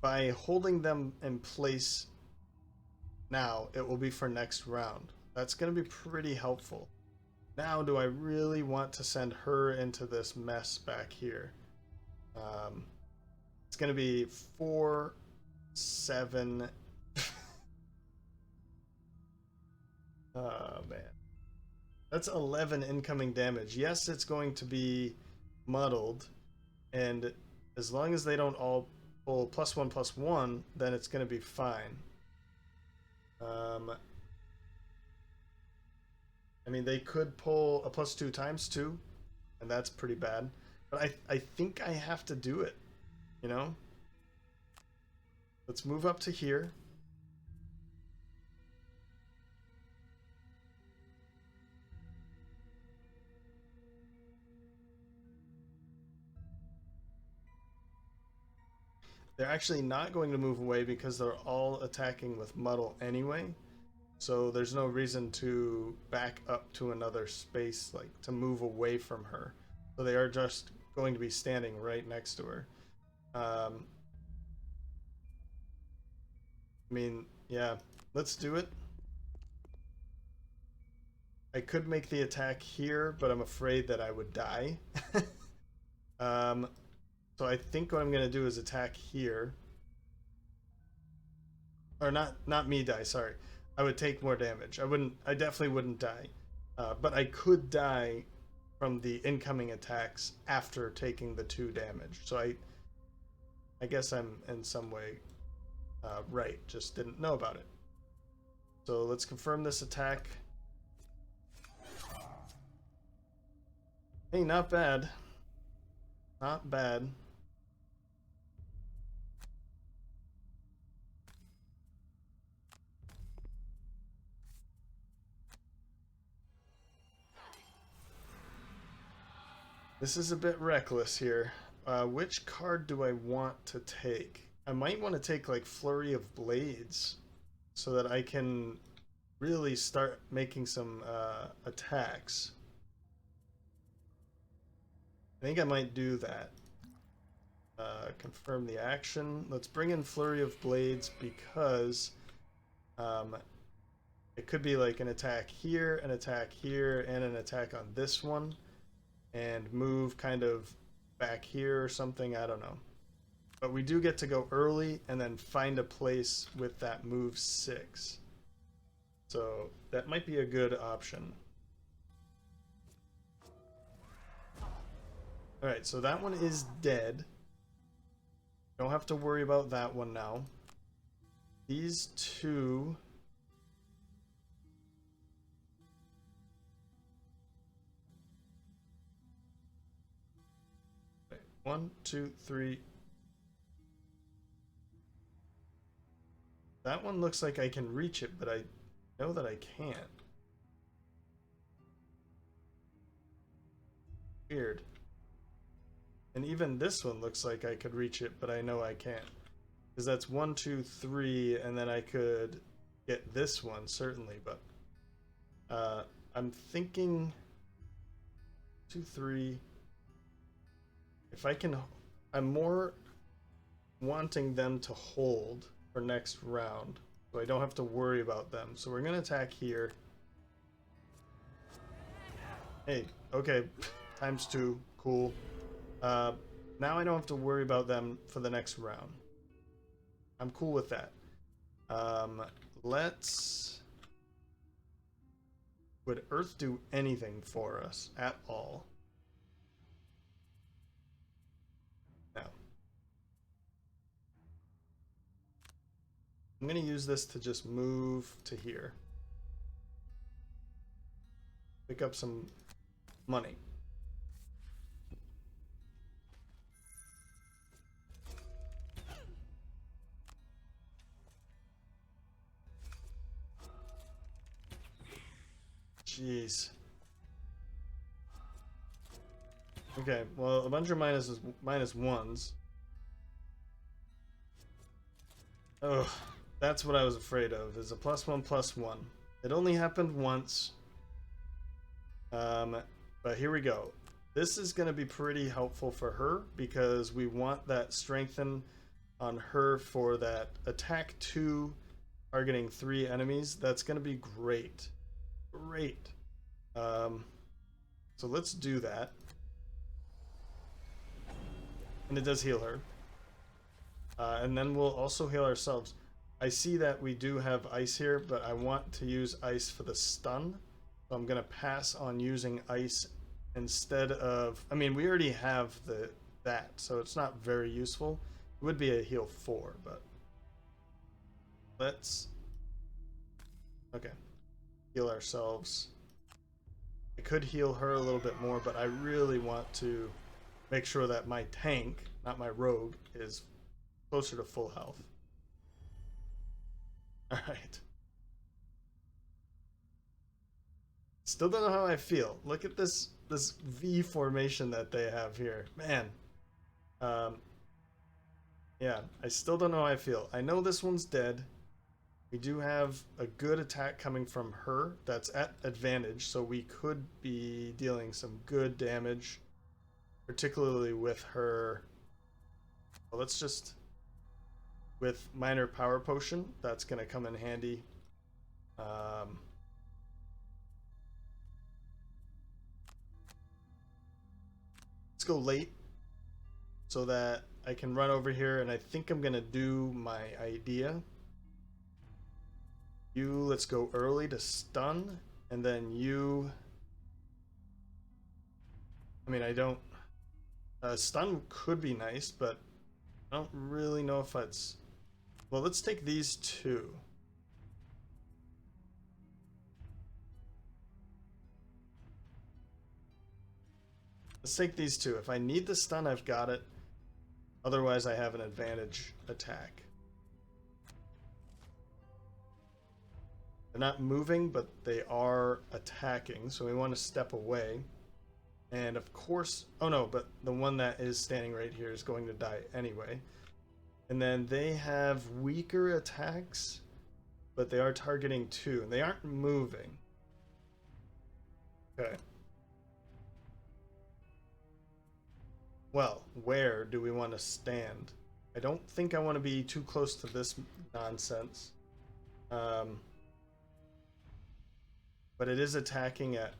By holding them in place now, it will be for next round. That's going to be pretty helpful. Now, do I really want to send her into this mess back here? It's going to be 4, 7. Oh, man. That's 11 incoming damage. Yes, it's going to be muddled, and as long as they don't all pull +1/+1, then it's going to be fine. I mean, they could pull a +2 times 2, and that's pretty bad. But I think I have to do it, you know? Let's move up to here. They're actually not going to move away because they're all attacking with muddle anyway. So there's no reason to back up to another space, like to move away from her. So they are just going to be standing right next to her. I mean, yeah, let's do it. I could make the attack here, but I'm afraid that I would die. So I think what I'm going to do is attack here. Or not me die, sorry. I would take more damage. I definitely wouldn't die. But I could die from the incoming attacks after taking the 2 damage. So I guess I'm in some way right, just didn't know about it. So let's confirm this attack. Hey, not bad. Not bad. This is a bit reckless here. Which card do I want to take? I might want to take like Flurry of Blades so that I can really start making some attacks. I think I might do that. Confirm the action. Let's bring in Flurry of Blades because it could be like an attack here, and an attack on this one, and move kind of back here or something. I don't know. But we do get to go early and then find a place with that move 6. So that might be a good option. Alright, so that one is dead. Don't have to worry about that one now. These 2... Wait, 1, 2, 3... That one looks like I can reach it, but I know that I can't. Weird. And even this one looks like I could reach it, but I know I can't. Because that's 1, 2, 3, and then I could get this one, certainly, but... I'm thinking... 2, 3... If I can... I'm more wanting them to hold for next round, so I don't have to worry about them. So we're going to attack here. Hey, okay, times 2, cool. Now I don't have to worry about them for the next round. I'm cool with that. Let's... Would Earth do anything for us at all? No. I'm going to use this to just move to here. Pick up some money. Jeez. Okay, well, a bunch of minus ones. Oh, that's what I was afraid of, is a +1/+1. It only happened once. But here we go. This is going to be pretty helpful for her because we want that strengthen on her for that attack 2 targeting 3 enemies. That's going to be great. Great. So let's do that. And it does heal her. And then we'll also heal ourselves. I see that we do have ice here, but I want to use ice for the stun. So I'm going to pass on using ice instead of... I mean, we already have that, so it's not very useful. It would be a heal 4, but... Let's... Okay. Heal ourselves. I could heal her a little bit more, but I really want to make sure that my tank, not my rogue, is closer to full health. Alright. Still don't know how I feel. Look at this V formation that they have here. Man. Yeah, I still don't know how I feel. I know this one's dead. We do have a good attack coming from her that's at advantage, so we could be dealing some good damage, particularly with her. Well, let's just... With minor power potion, that's going to come in handy. Let's go late so that I can run over here, and I think I'm going to do my idea. You, let's go early to stun, and then you... I mean, I don't... stun could be nice, but I don't really know if it's... Well, let's take these two. Let's take these two. If I need the stun, I've got it. Otherwise, I have an advantage attack. They're not moving, but they are attacking, so we want to step away. And of course... Oh no, but the one that is standing right here is going to die anyway. And then they have weaker attacks, but they are targeting 2, and they aren't moving. Okay. Well, where do we want to stand? I don't think I want to be too close to this nonsense. But it is attacking at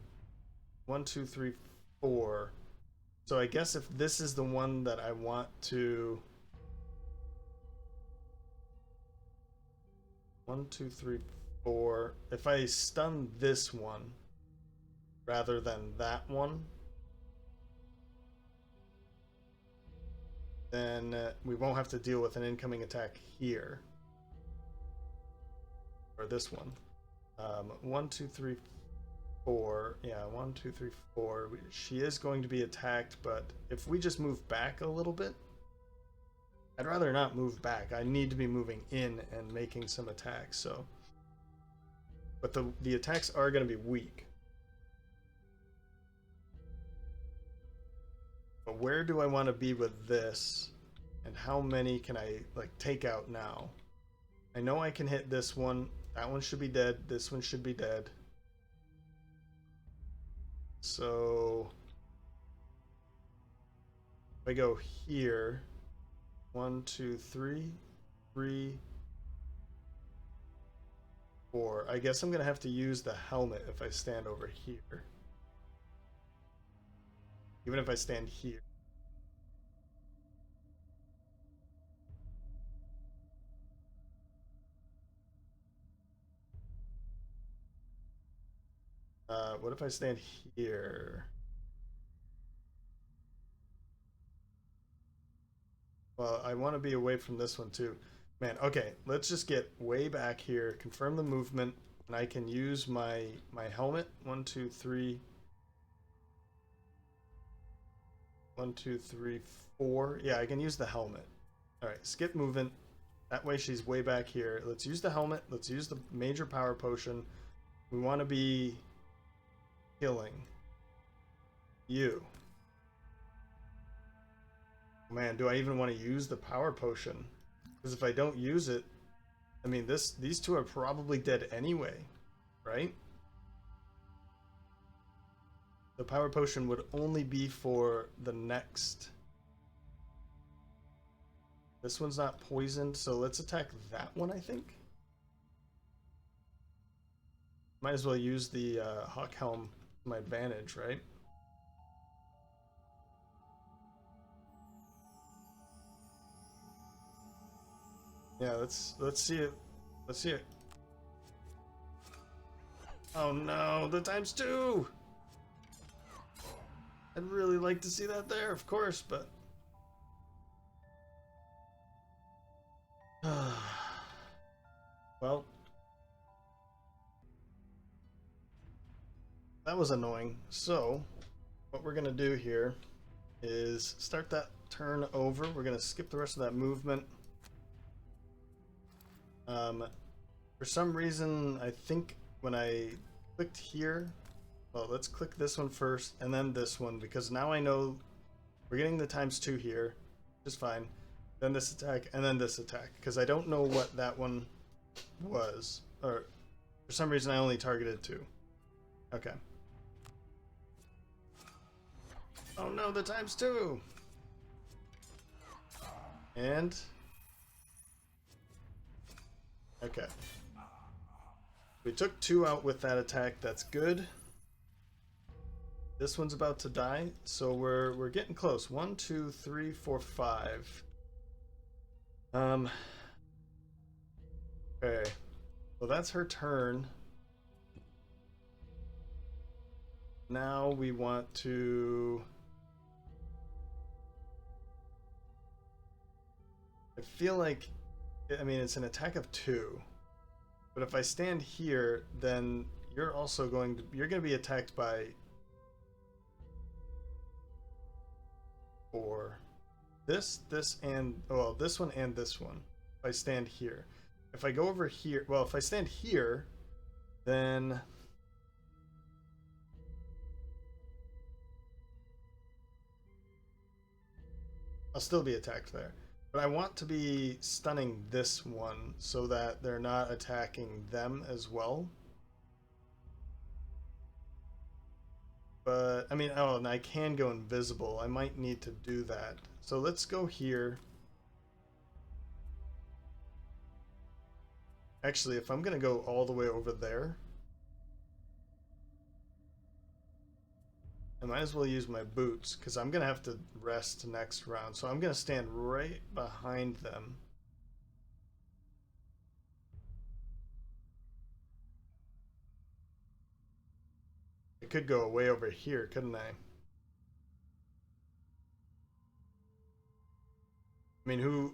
1, 2, 3, 4. So I guess if this is the one that I want to... 1, 2, 3, 4. If I stun this one rather than that one, then we won't have to deal with an incoming attack here. Or this one. 1, 2, 3, 4. Yeah, 1, 2, 3, 4. She is going to be attacked, but if we just move back a little bit, I'd rather not move back. I need to be moving in and making some attacks, so. But the attacks are going to be weak. But where do I want to be with this? And how many can I, like, take out now? I know I can hit this one. That one should be dead. This one should be dead. So... if I go here... 1, 2, 3, 3, 4. I guess I'm gonna have to use the helmet if I stand over here. Even if I stand here. What if I stand here? Well, I want to be away from this one too. Man, okay, let's just get way back here, confirm the movement, and I can use my helmet. 1, 2, 3. 1, 2, 3, 4. Yeah, I can use the helmet. Alright, skip movement. That way she's way back here. Let's use the helmet. Let's use the major power potion. We want to be healing you. Man, do I even want to use the power potion? Because if I don't use it, I mean, these two are probably dead anyway, right? The power potion would only be for the next. This one's not poisoned, so let's attack that one, I think. Might as well use the Hawk Helm to my advantage, right? Yeah, let's see it. Let's see it. Oh no, the ×2! I'd really like to see that there, of course, but... Well... That was annoying. So, what we're gonna do here is start that turn over. We're gonna skip the rest of that movement. For some reason, I think when I clicked here, well, let's click this one first and then this one, because now I know we're getting the ×2 here, which is fine. Then this attack and then this attack, because I don't know what that one was, or for some reason I only targeted 2. Okay. Oh no, the ×2! And... Okay. We took 2 out with that attack, that's good. This one's about to die, so we're getting close. 1, 2, 3, 4, 5. Okay. Well, that's her turn. Now we want to... I feel like... I mean, it's an attack of 2. But if I stand here, then you're also going to... You're going to be attacked by... 4. This, and... Well, this one and this one. If I stand here. If I go over here... Well, if I stand here, then... I'll still be attacked there. But I want to be stunning this one so that they're not attacking them as well. But, I mean, oh, and I can go invisible. I might need to do that. So let's go here. Actually, if I'm going to go all the way over there, I might as well use my boots, because I'm going to have to rest next round. So I'm going to stand right behind them. I could go way over here, couldn't I? I mean, who...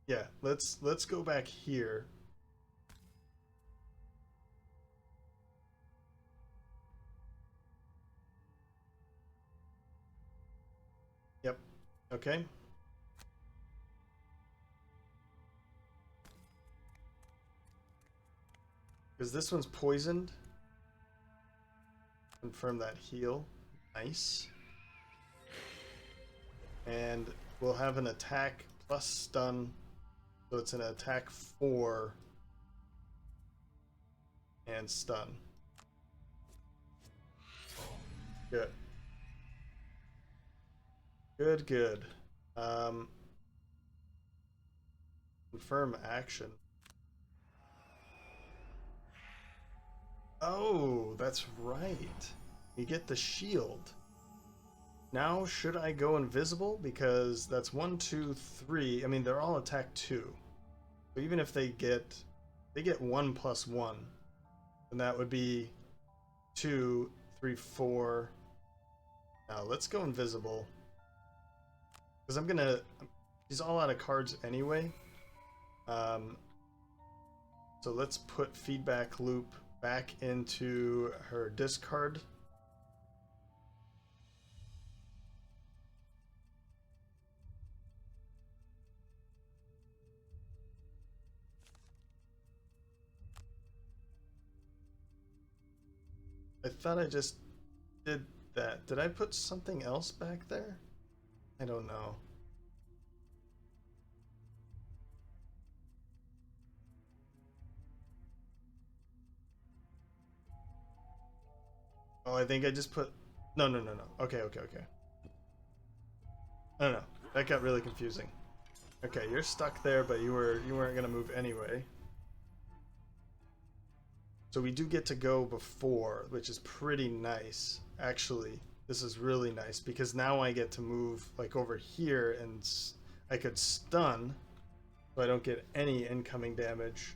Yeah, let's go back here. Yep. Okay. Because this one's poisoned. Confirm that heal. Nice. And we'll have an attack plus stun. So it's an attack 4 and stun. Good. Good, good. Confirm action. Oh, that's right. You get the shield. Now, should I go invisible? Because that's 1, 2, 3. I mean, they're all attack 2. So even if they get 1 plus 1, then that would be 2, 3, 4. Now, let's go invisible. Because I'm gonna... She's all out of cards anyway. So let's put feedback loop back into her discard. I thought I just did that. Did I put something else back there? I don't know. Oh, I think I just put... No. Okay. I don't know. That got really confusing. Okay, you're stuck there, but you weren't gonna move anyway. So we do get to go before, which is pretty nice. Actually, this is really nice because now I get to move like over here and I could stun so I don't get any incoming damage.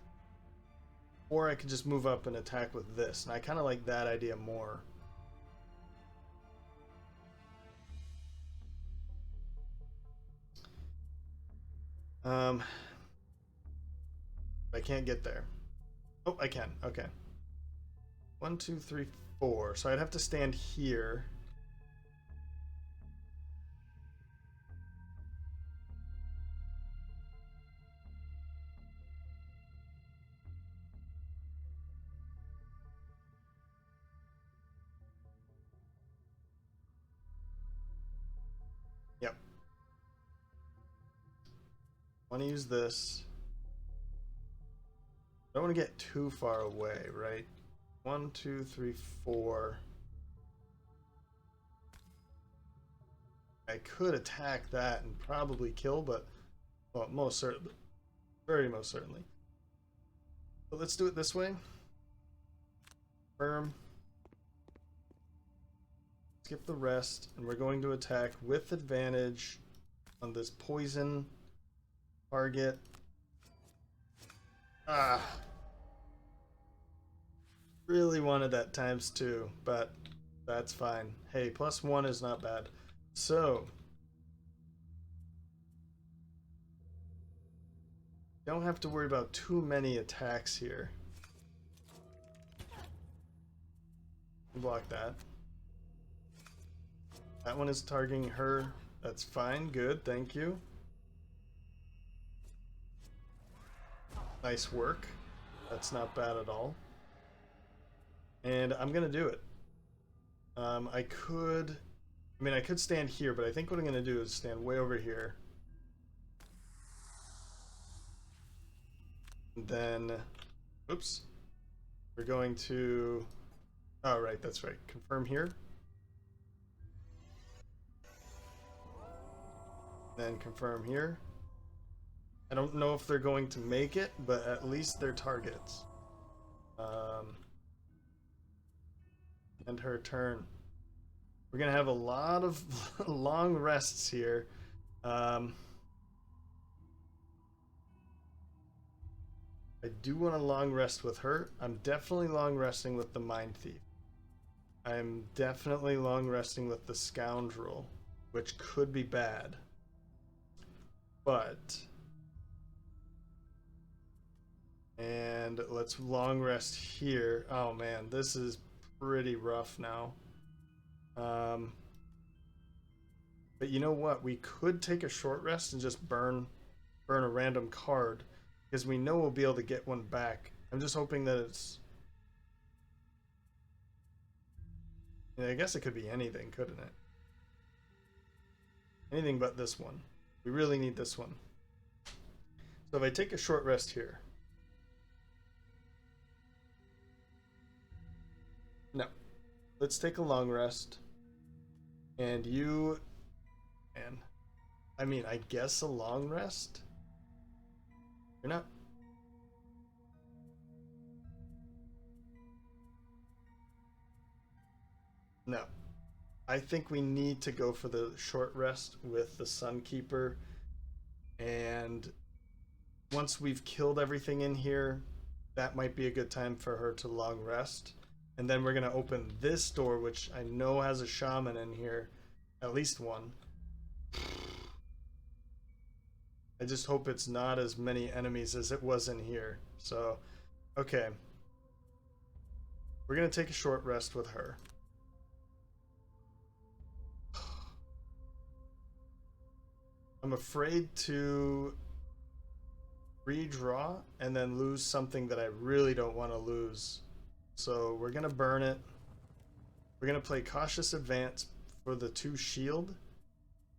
Or I could just move up and attack with this, and I kind of like that idea more. I can't get there. Oh, I can. Okay. 1, 2, 3, 4. So I'd have to stand here. Yep. Want to use this. I don't want to get too far away, right? 1, 2, 3, 4. I could attack that and probably kill, but well, most certainly, very most certainly. But let's do it this way. Firm. Skip the rest, and we're going to attack with advantage on this poison target. Ah. Really wanted that ×2, but that's fine. Hey, +1 is not bad. So, don't have to worry about too many attacks here. Block that. That one is targeting her. That's fine. Good. Thank you. Nice work. That's not bad at all. And I'm gonna do it. I could stand here, but I think what I'm gonna do is stand way over here. And then, oops. We're going to, oh right, that's right. Confirm here. Then confirm here. I don't know if they're going to make it, but at least they're targets. And her turn. We're gonna have a lot of long rests here. I do want a long rest with her. I'm definitely long resting with the Mindthief. I'm definitely long resting with the Scoundrel, which could be bad. But, and let's long rest here. Oh man, this is pretty rough now. But you know what? We could take a short rest and just burn a random card, because we know we'll be able to get one back. I'm just hoping that it's... I guess it could be anything, couldn't it? Anything but this one. We really need this one. So if I take a short rest here... No. Let's take a long rest. And you... And I mean, I guess a long rest? You're not... No. I think we need to go for the short rest with the Sunkeeper. And once we've killed everything in here, that might be a good time for her to long rest. And then we're going to open this door, which I know has a shaman in here. At least one. I just hope it's not as many enemies as it was in here. So, okay. We're going to take a short rest with her. I'm afraid to redraw and then lose something that I really don't want to lose. So we're going to burn it. We're going to play Cautious Advance for the 2 shield.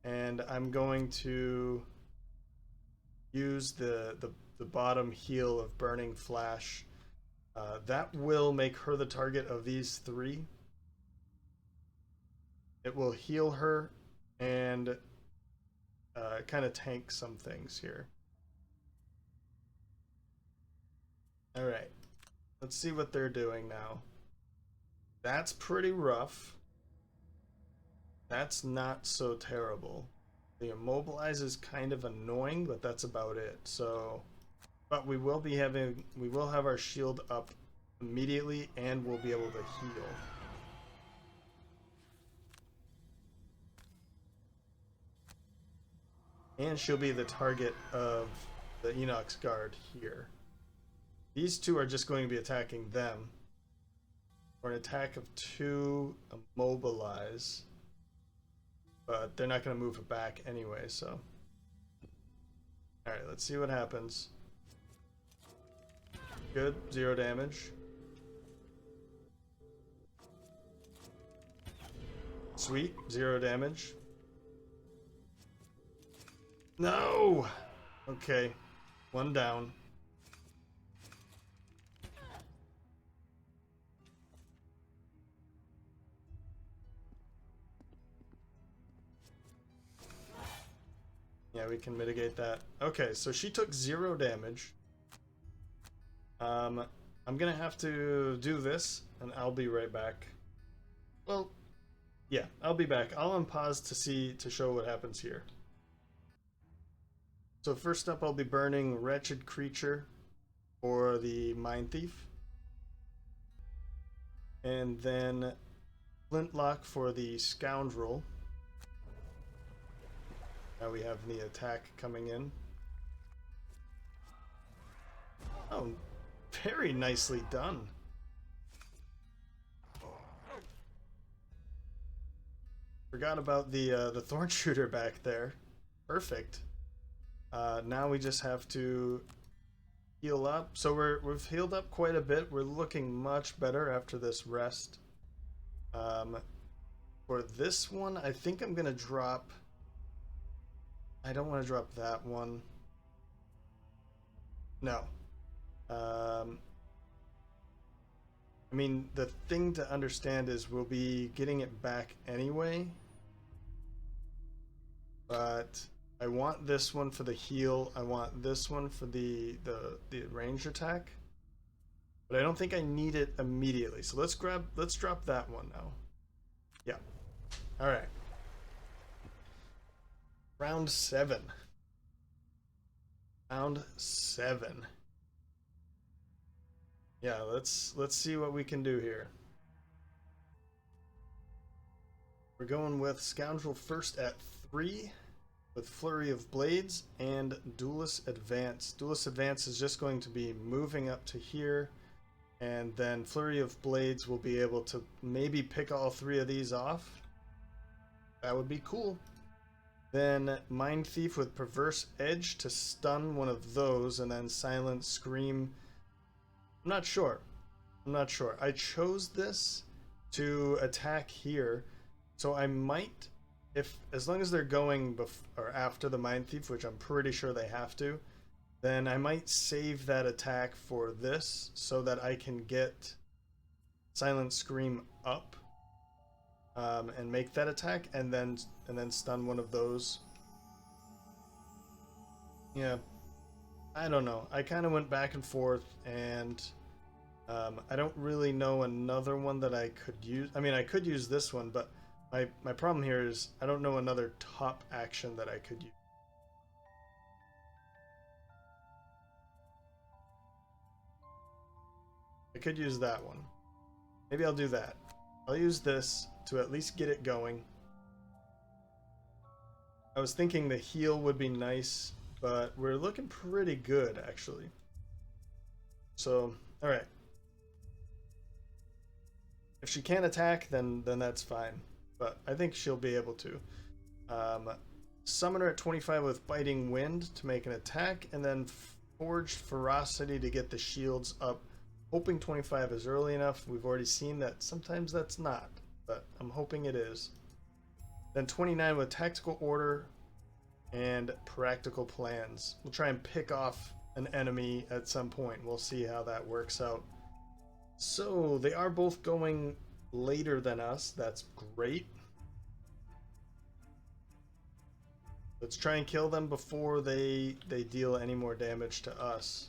And I'm going to use the bottom heal of Burning Flash. That will make her the target of these 3. It will heal her and kind of tank some things here. Alright. Let's see what they're doing now. That's pretty rough. That's not so terrible. The immobilize is kind of annoying, but that's about it. So, but we will have our shield up immediately, and we'll be able to heal. And she'll be the target of the Inox guard here. These two are just going to be attacking them. For an attack of 2, immobilize. But they're not going to move it back anyway, so. Alright, let's see what happens. Good, 0 damage. Sweet, 0 damage. No! Okay, 1 down. Yeah, we can mitigate that. Okay, so she took 0 damage. I'm gonna have to do this, and I'll be right back. Well, yeah, I'll be back. I'll unpause to show what happens here. So first up, I'll be burning Wretched Creature for the Mindthief. And then Flintlock for the Scoundrel. Now we have the attack coming in. Oh, very nicely done. Forgot about the Thorn Shooter back there. Perfect. Now we just have to heal up. So we've healed up quite a bit. We're looking much better after this rest. For this one, I think I'm gonna drop. I don't want to drop that one. No. I mean, the thing to understand is we'll be getting it back anyway. But I want this one for the heal. I want this one for the range attack. But I don't think I need it immediately. So let's drop that one now. Yeah. All right. Round 7. Round 7. Yeah, let's see what we can do here. We're going with Scoundrel first at 3 with Flurry of Blades and Duelist Advance. Duelist Advance is just going to be moving up to here, and then Flurry of Blades will be able to maybe pick all 3 of these off. That would be cool. Then Mindthief with Perverse Edge to stun one of those, and then Silent Scream. I'm not sure. I chose this to attack here, so I might, as long as they're going or after the Mindthief, which I'm pretty sure they have to, then I might save that attack for this so that I can get Silent Scream up and make that attack, and then stun one of those. Yeah. I don't know. I kind of went back and forth, and I don't really know another one that I could use. I mean, I could use this one, but my problem here is I don't know another top action that I could use. I could use that one. Maybe I'll do that. I'll use this to at least get it going. I was thinking the heal would be nice, but we're looking pretty good, actually. So, alright. If she can't attack, then that's fine. But I think she'll be able to. Summon her at 25 with Biting Wind to make an attack, and then Forged Ferocity to get the shields up. Hoping 25 is early enough. We've already seen that sometimes that's not, but I'm hoping it is. Then 29 with Tactical Order and Practical Plans. We'll try and pick off an enemy at some point. We'll see how that works out. So they are both going later than us. That's great. Let's try and kill them before they deal any more damage to us.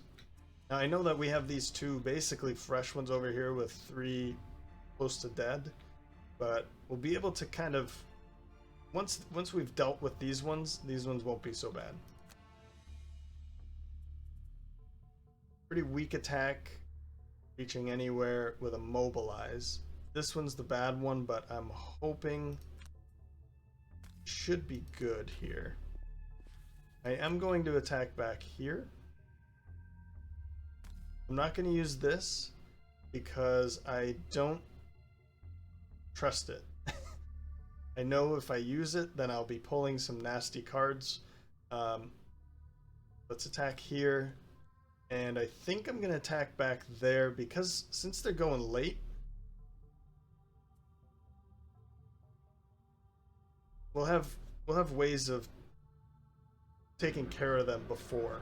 Now I know that we have these 2 basically fresh ones over here with 3 close to dead, but we'll be able to kind of once we've dealt with these ones won't be so bad. Pretty weak attack, reaching anywhere with a mobilize. This one's the bad one, but I'm hoping should be good here. I am going to attack back here. I'm not going to use this because I don't trust it. I know if I use it, then I'll be pulling some nasty cards. Let's attack here. And I think I'm going to attack back there because since they're going late, we'll have ways of taking care of them before.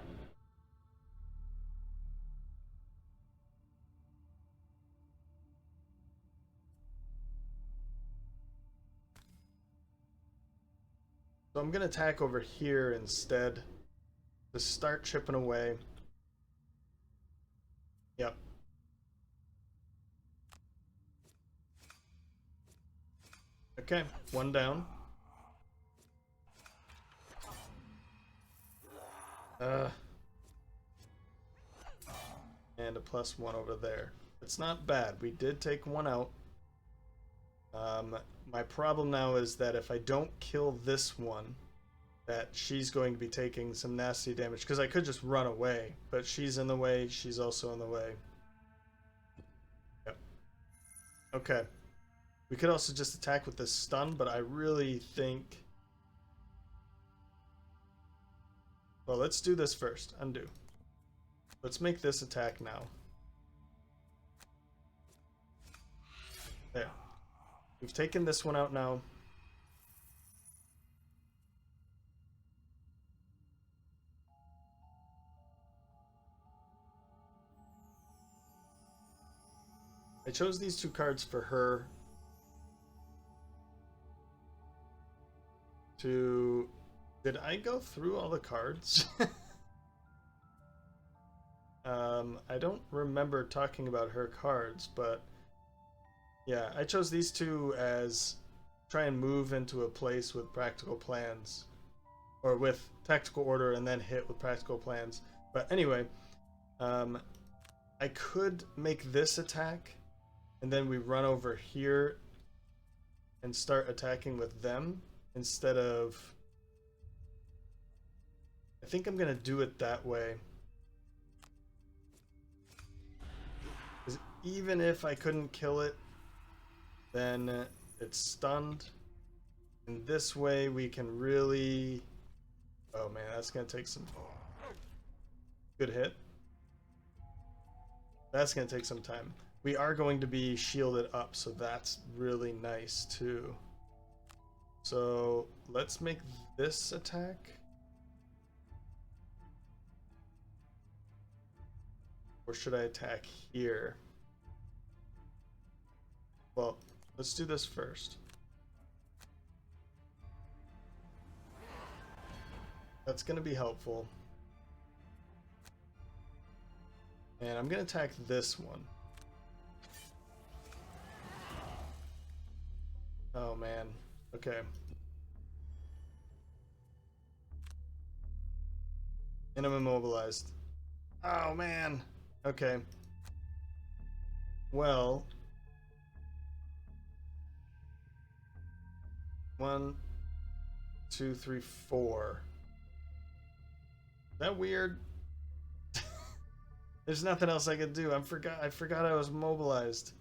So I'm going to attack over here instead to start chipping away. Yep. Okay, one down. And a +1 over there. It's not bad. We did take one out. My problem now is that if I don't kill this one, that she's going to be taking some nasty damage. Because I could just run away, but she's in the way. She's also in the way. Yep. Okay. We could also just attack with this stun, but I really think... Well, let's do this first. Undo. Let's make this attack now. There. We've taken this one out now. I chose these two cards for her to... Did I go through all the cards? I don't remember talking about her cards, but yeah, I chose these two as try and move into a place with practical plans, or with tactical order and then hit with practical plans. But anyway, I could make this attack and then we run over here and start attacking with them instead of... I think I'm gonna do it that way. Because even if I couldn't kill it, then it's stunned. And this way we can really... Oh man, that's gonna take some... Good hit. That's gonna take some time. We are going to be shielded up, so that's really nice too. So let's make this attack. Or should I attack here? Well, let's do this first. That's going to be helpful. And I'm going to attack this one. Oh man. Okay. And I'm immobilized. Oh man. Okay. Well. 1, 2, 3, 4. Is that weird? There's nothing else I could do. I forgot I was mobilized.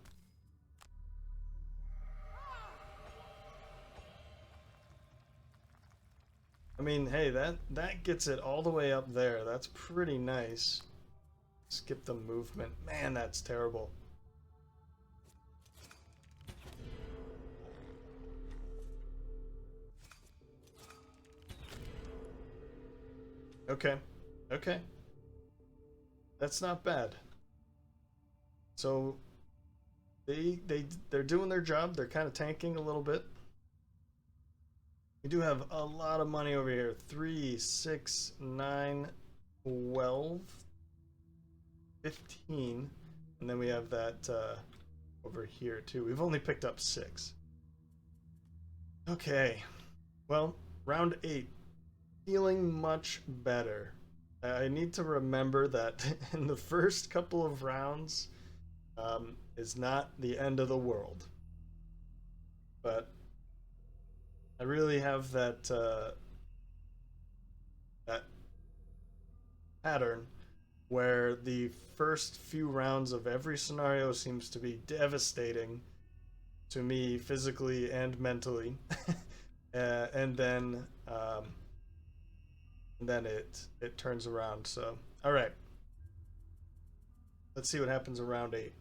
I mean, hey, that gets it all the way up there. That's pretty nice. Skip the movement. Man, that's terrible. Okay. Okay. That's not bad. So they're doing their job. They're kind of tanking a little bit. We do have a lot of money over here. 3, 6, 9, 12, 15. And then we have that over here too. We've only picked up 6. Okay. Well, round 8. Feeling much better. I need to remember that in the first couple of rounds is not the end of the world. But I really have that that pattern where the first few rounds of every scenario seems to be devastating to me physically and mentally, and then it turns around. So, all right, let's see what happens in round 8.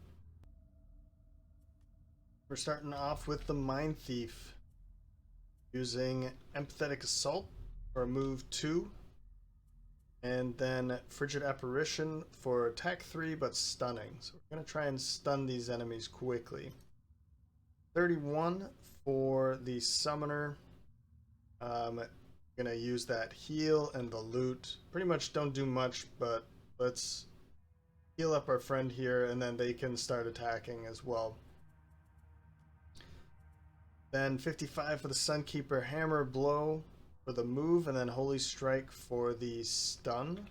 We're starting off with the Mindthief, using Empathetic Assault for move 2, and then Frigid Apparition for attack 3 but stunning. So we're going to try and stun these enemies quickly. 31 for the Summoner. Gonna use that heal and the loot. Pretty much don't do much, but let's heal up our friend here and then they can start attacking as well. Then 55 for the Sunkeeper, Hammer Blow for the move, and then Holy Strike for the stun.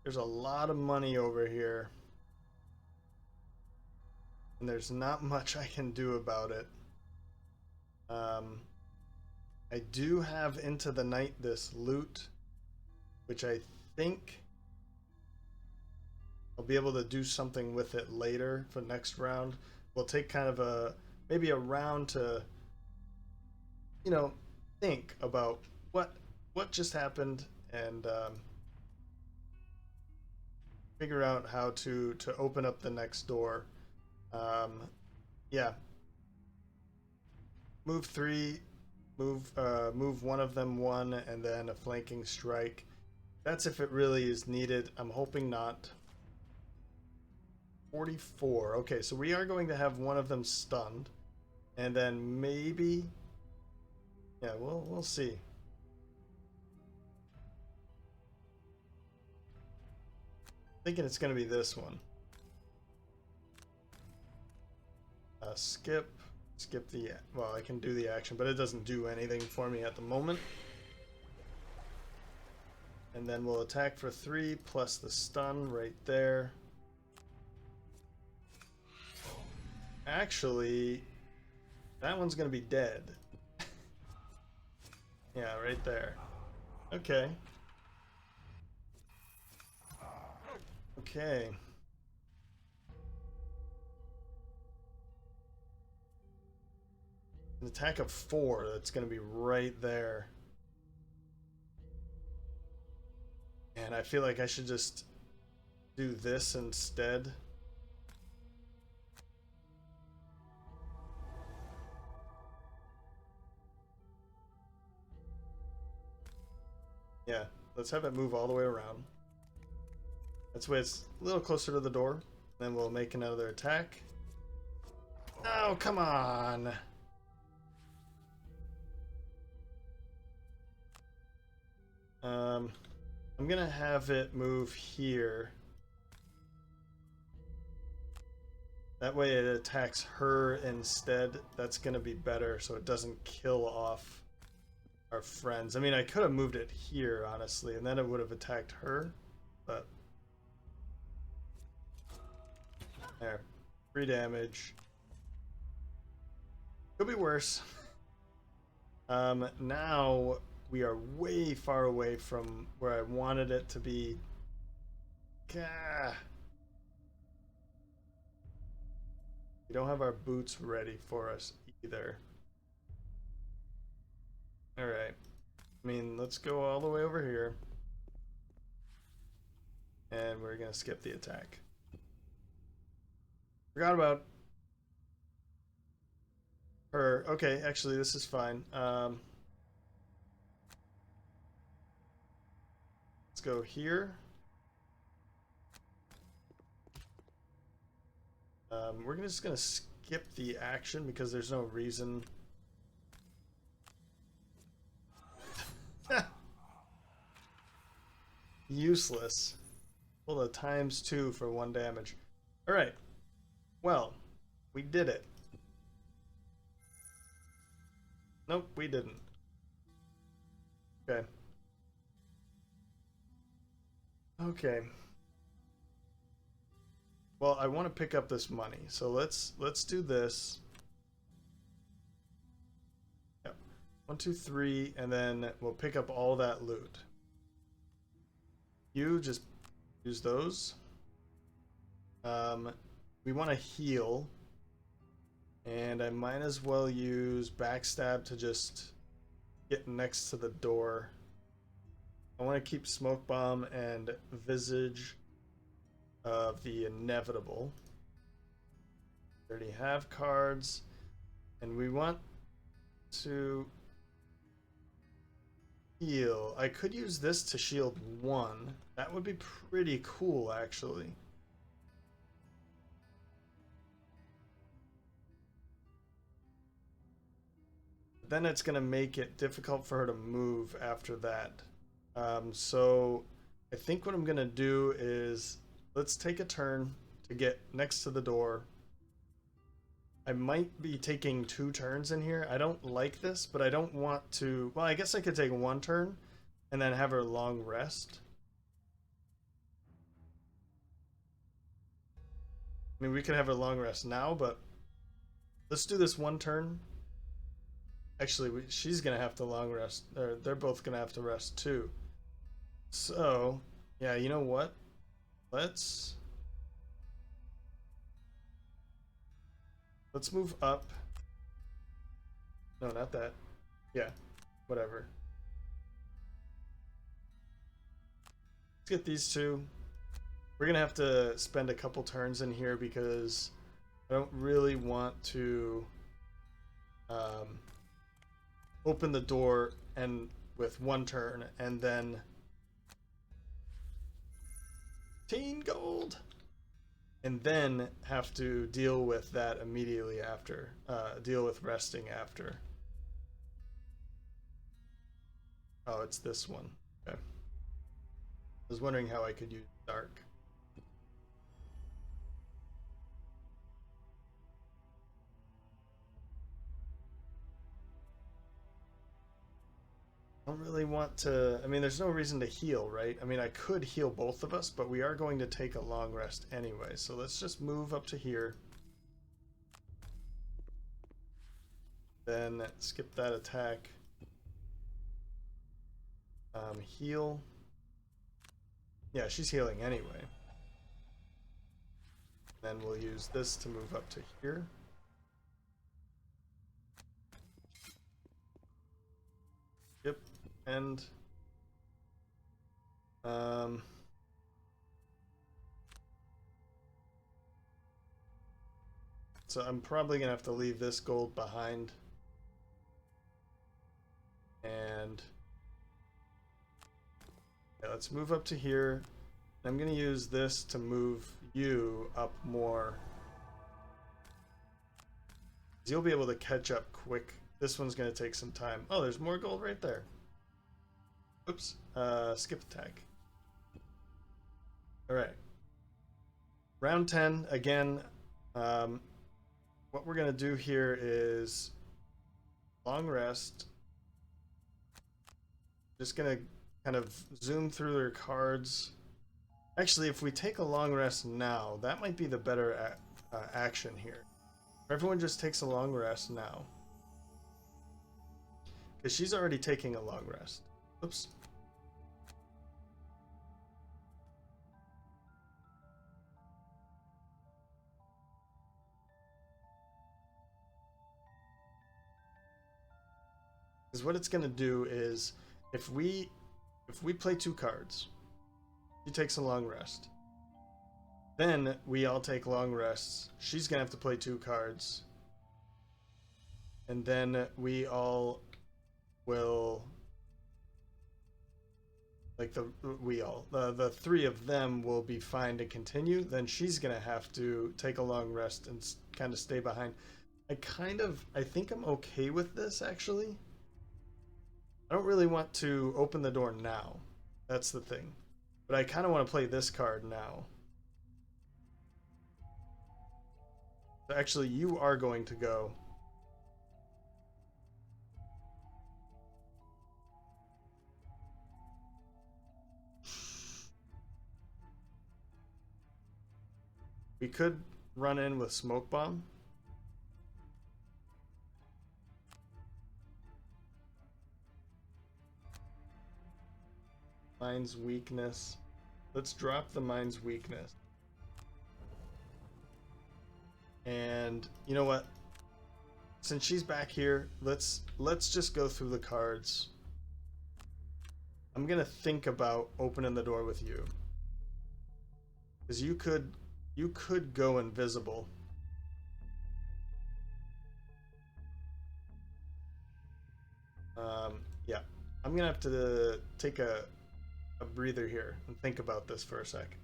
There's a lot of money over here, and there's not much I can do about it. I do have Into the Night this loot, which I think I'll be able to do something with it later for next round. We'll take kind of maybe a round to, you know, think about what just happened and figure out how to open up the next door. Yeah. Move 3, move one of them 1, and then a flanking strike. That's if it really is needed. I'm hoping not. 44. Okay, so we are going to have one of them stunned, and then maybe, yeah, we'll see. Thinking it's going to be this one. Skip the, well, I can do the action, but it doesn't do anything for me at the moment. And then we'll attack for 3 plus the stun right there. Actually, that one's gonna be dead. Yeah, right there. Okay. Okay. An attack of 4, that's gonna be right there. And I feel like I should just do this instead. Yeah, let's have it move all the way around. That's why it's a little closer to the door. Then we'll make another attack. Oh, come on! I'm gonna have it move here. That way it attacks her instead. That's gonna be better so it doesn't kill off our friends. I mean, I could have moved it here, honestly, and then it would have attacked her, but... There. 3 damage. Could be worse. Now we are way far away from where I wanted it to be. Gah. We don't have our boots ready for us either. Alright. I mean, let's go all the way over here. And we're gonna skip the attack. Forgot about her. Okay, actually, this is fine. Let's go here. We're just gonna skip the action because there's no reason. Useless. Well, the ×2 for 1 damage. Alright. Well, we did it. Nope, we didn't. Okay. Okay. Well, I want to pick up this money, so let's do this. Yep. 1, 2, 3, and then we'll pick up all that loot. You just use those. We want to heal, and I might as well use backstab to just get next to the door. I want to keep smoke bomb and visage of the inevitable. We already have cards, and we want to heal. I could use this to shield 1. That would be pretty cool, actually. Then it's going to make it difficult for her to move after that. So I think what I'm going to do is let's take a turn to get next to the door. I might be taking 2 turns in here. I don't like this, but I don't want to... Well, I guess I could take 1 turn and then have her long rest. I mean, we could have her long rest now, but let's do this 1 turn. Actually, she's going to have to long rest. Or they're both going to have to rest too. So, yeah, you know what? Let's move up. No, not that. Yeah, whatever. Let's get these 2. We're going to have to spend a couple turns in here because I don't really want to open the door and with 1 turn and then 15 gold and then have to deal with that immediately after, deal with resting after. Oh, it's this one. Okay. I was wondering how I could use dark. I don't really want to... I mean, there's no reason to heal, right? I mean, I could heal both of us, but we are going to take a long rest anyway. So let's just move up to here. Then skip that attack. Heal. Yeah, she's healing anyway. Then we'll use this to move up to here. Yep. And so I'm probably gonna have to leave this gold behind, and yeah, let's move up to here. I'm gonna use this to move you up more. You'll be able to catch up quick. This one's gonna take some time. Oh, there's more gold right there. Oops, skip attack. All right. Round 10, again, what we're gonna do here is long rest. Just gonna kind of zoom through their cards. Actually, if we take a long rest now, that might be the better action here. Everyone just takes a long rest now. Because she's already taking a long rest. Oops. Because what it's going to do is, if we play 2 cards, she takes a long rest. Then we all take long rests. She's going to have to play 2 cards. And then we all will... Like, the 3 of them will be fine to continue. Then she's going to have to take a long rest and kind of stay behind. I think I'm okay with this, actually. I don't really want to open the door now. That's the thing. But I kind of want to play this card now. So actually, you are going to go. We could run in with smoke bomb. Mind's weakness. Let's drop the mind's weakness. And you know what? Since she's back here, let's just go through the cards. I'm gonna think about opening the door with you, because you could go invisible. Yeah, I'm gonna have to take a breather here and think about this for a sec.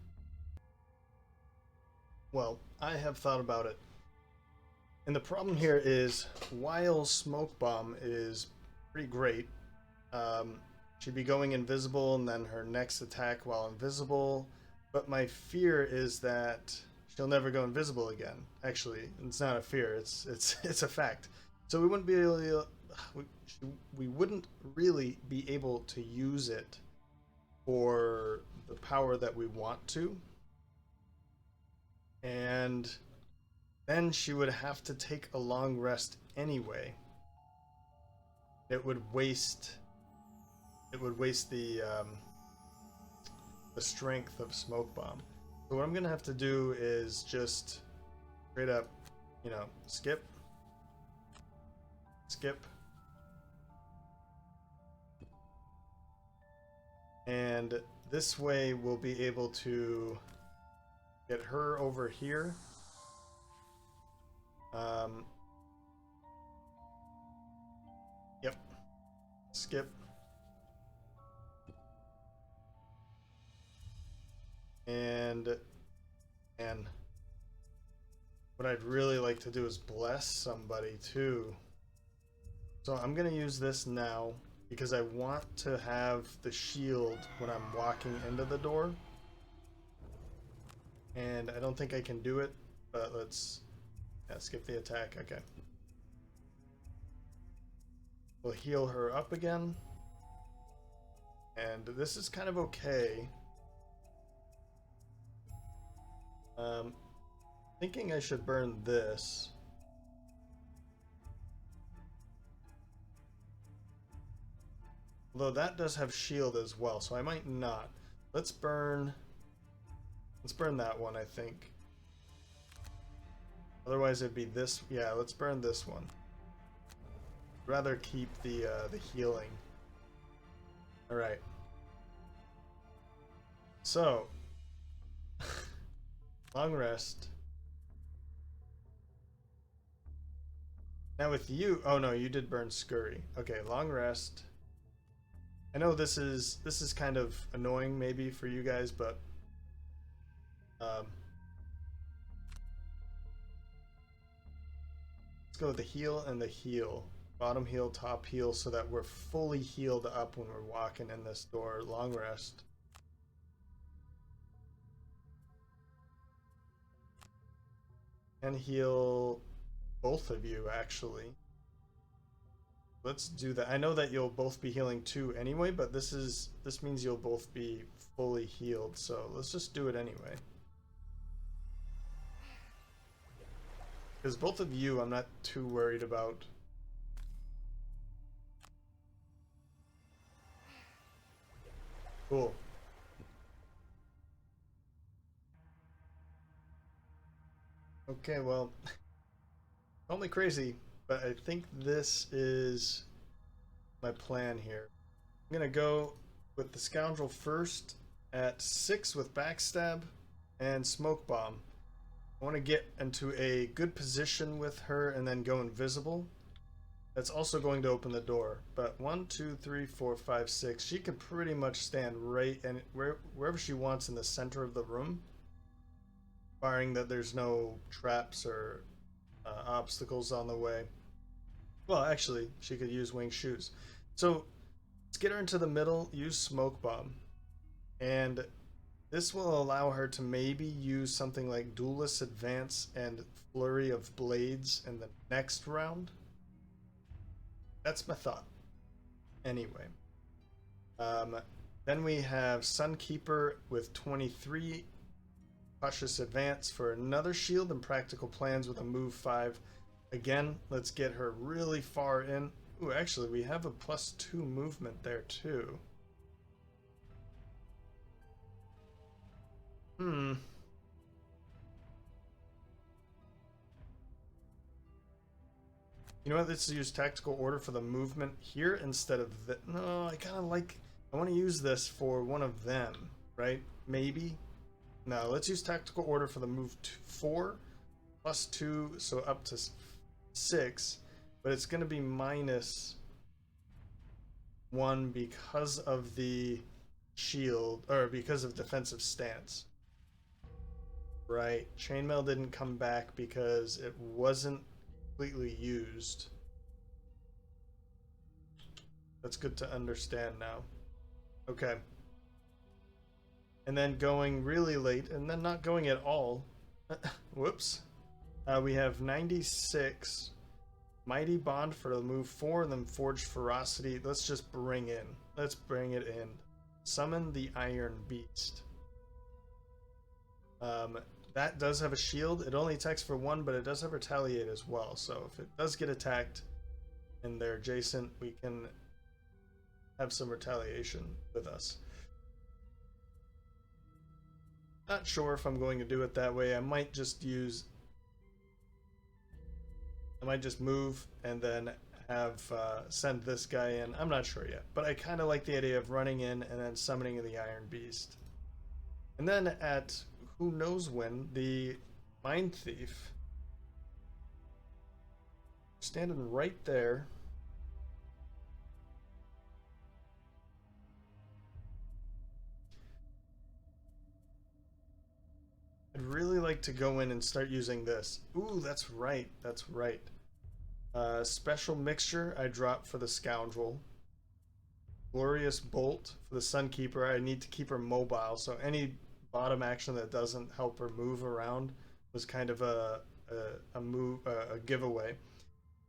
Well, I have thought about it. And the problem here is, while Smoke Bomb is pretty great, she'd be going invisible and then her next attack while invisible, but my fear is that she'll never go invisible again. Actually, it's not a fear, it's a fact. So we wouldn't be able to, we wouldn't really be able to use it for the power that we want to. And then she would have to take a long rest anyway. It would waste the strength of Smoke Bomb. So what I'm gonna have to do is just straight up, you know, skip. And this way we'll be able to get her over here. Yep. Skip. And what I'd really like to do is bless somebody too. So I'm gonna use this now because I want to have the shield when I'm walking into the door. And I don't think I can do it, but let's skip the attack. Okay. We'll heal her up again. And this is kind of okay. Thinking I should burn this. Although that does have shield as well, so I might not. Let's burn that one, I think. Otherwise it'd be this. Yeah, let's burn this one. I'd rather keep the healing. Alright. So long rest. Now with you, oh no, you did burn Scurry. Okay, long rest. I know this is kind of annoying maybe for you guys, but let's go with the heal and the heal. Bottom heal, top heal, so that we're fully healed up when we're walking in this door. Long rest. And heal both of you, actually. Let's do that. I know that you'll both be healing too anyway, but this means you'll both be fully healed, so let's just do it anyway. Because both of you I'm not too worried about. Cool. Okay, well, only crazy, but I think this is my plan here. I'm gonna go with the Scoundrel first at 6 with Backstab and Smoke Bomb. I want to get into a good position with her and then go invisible. That's also going to open the door. But 1, 2, 3, 4, 5, 6. She can pretty much stand right and wherever she wants in the center of the room, barring that there's no traps or obstacles on the way. Well, actually, she could use winged shoes. So let's get her into the middle. Use Smoke Bomb, and this will allow her to maybe use something like Duelist Advance and Flurry of Blades in the next round. That's my thought. Anyway. Then we have Sunkeeper with 23 Cautious advance for another shield and practical plans with a move 5. Again, let's get her really far in. Ooh, actually, we have a +2 movement there too. You know what? Let's use tactical order for the movement here instead of the. No, I kind of like. I want to use this for one of them, right? Maybe. No, let's use tactical order for the move 4 +2, so up to 6, but it's going to be -1 because of the shield, or because of defensive stance. Right, chainmail didn't come back because it wasn't completely used. That's good to understand now. Okay. And then going really late, and then not going at all. Whoops. We have 96 Mighty Bond for the move 4, and then Forged Ferocity. Let's just bring in. Let's bring it in. Summon the Iron Beast. That does have a shield. It only attacks for 1, but it does have retaliate as well. So if it does get attacked and they're adjacent, we can have some retaliation with us. Not sure if I'm going to do it that way. I might just move and then have send this guy in. I'm not sure yet, but I kind of like the idea of running in and then summoning the Iron Beast. And then at who knows when, the Mindthief. Standing right there. I'd really like to go in and start using this. Ooh, that's right. That's right. Special mixture I dropped for the Scoundrel. Glorious Bolt for the Sunkeeper. I need to keep her mobile, so any bottom action that doesn't help her move around was kind of a giveaway.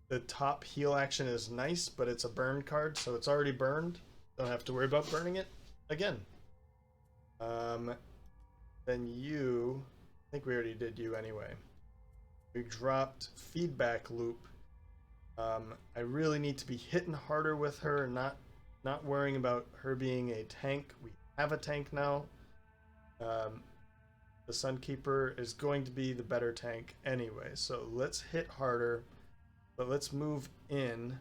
The top heal action is nice, but it's a burn card, so it's already burned. Don't have to worry about burning it again. Then you, I think we already did you anyway. We dropped Feedback Loop. I really need to be hitting harder with her, not worrying about her being a tank. We have a tank now. The Sunkeeper is going to be the better tank anyway, so let's hit harder, but let's move in.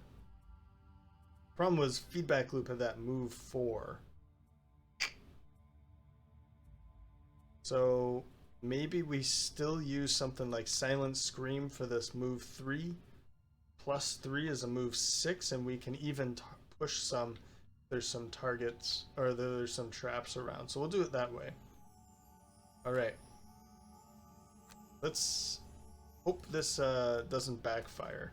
Problem was Feedback Loop had that move 4. So maybe we still use something like Silent Scream for this move 3. +3 is a move 6, and we can even push some. There's some targets, or there's some traps around, so we'll do it that way. Alright. Let's hope this doesn't backfire.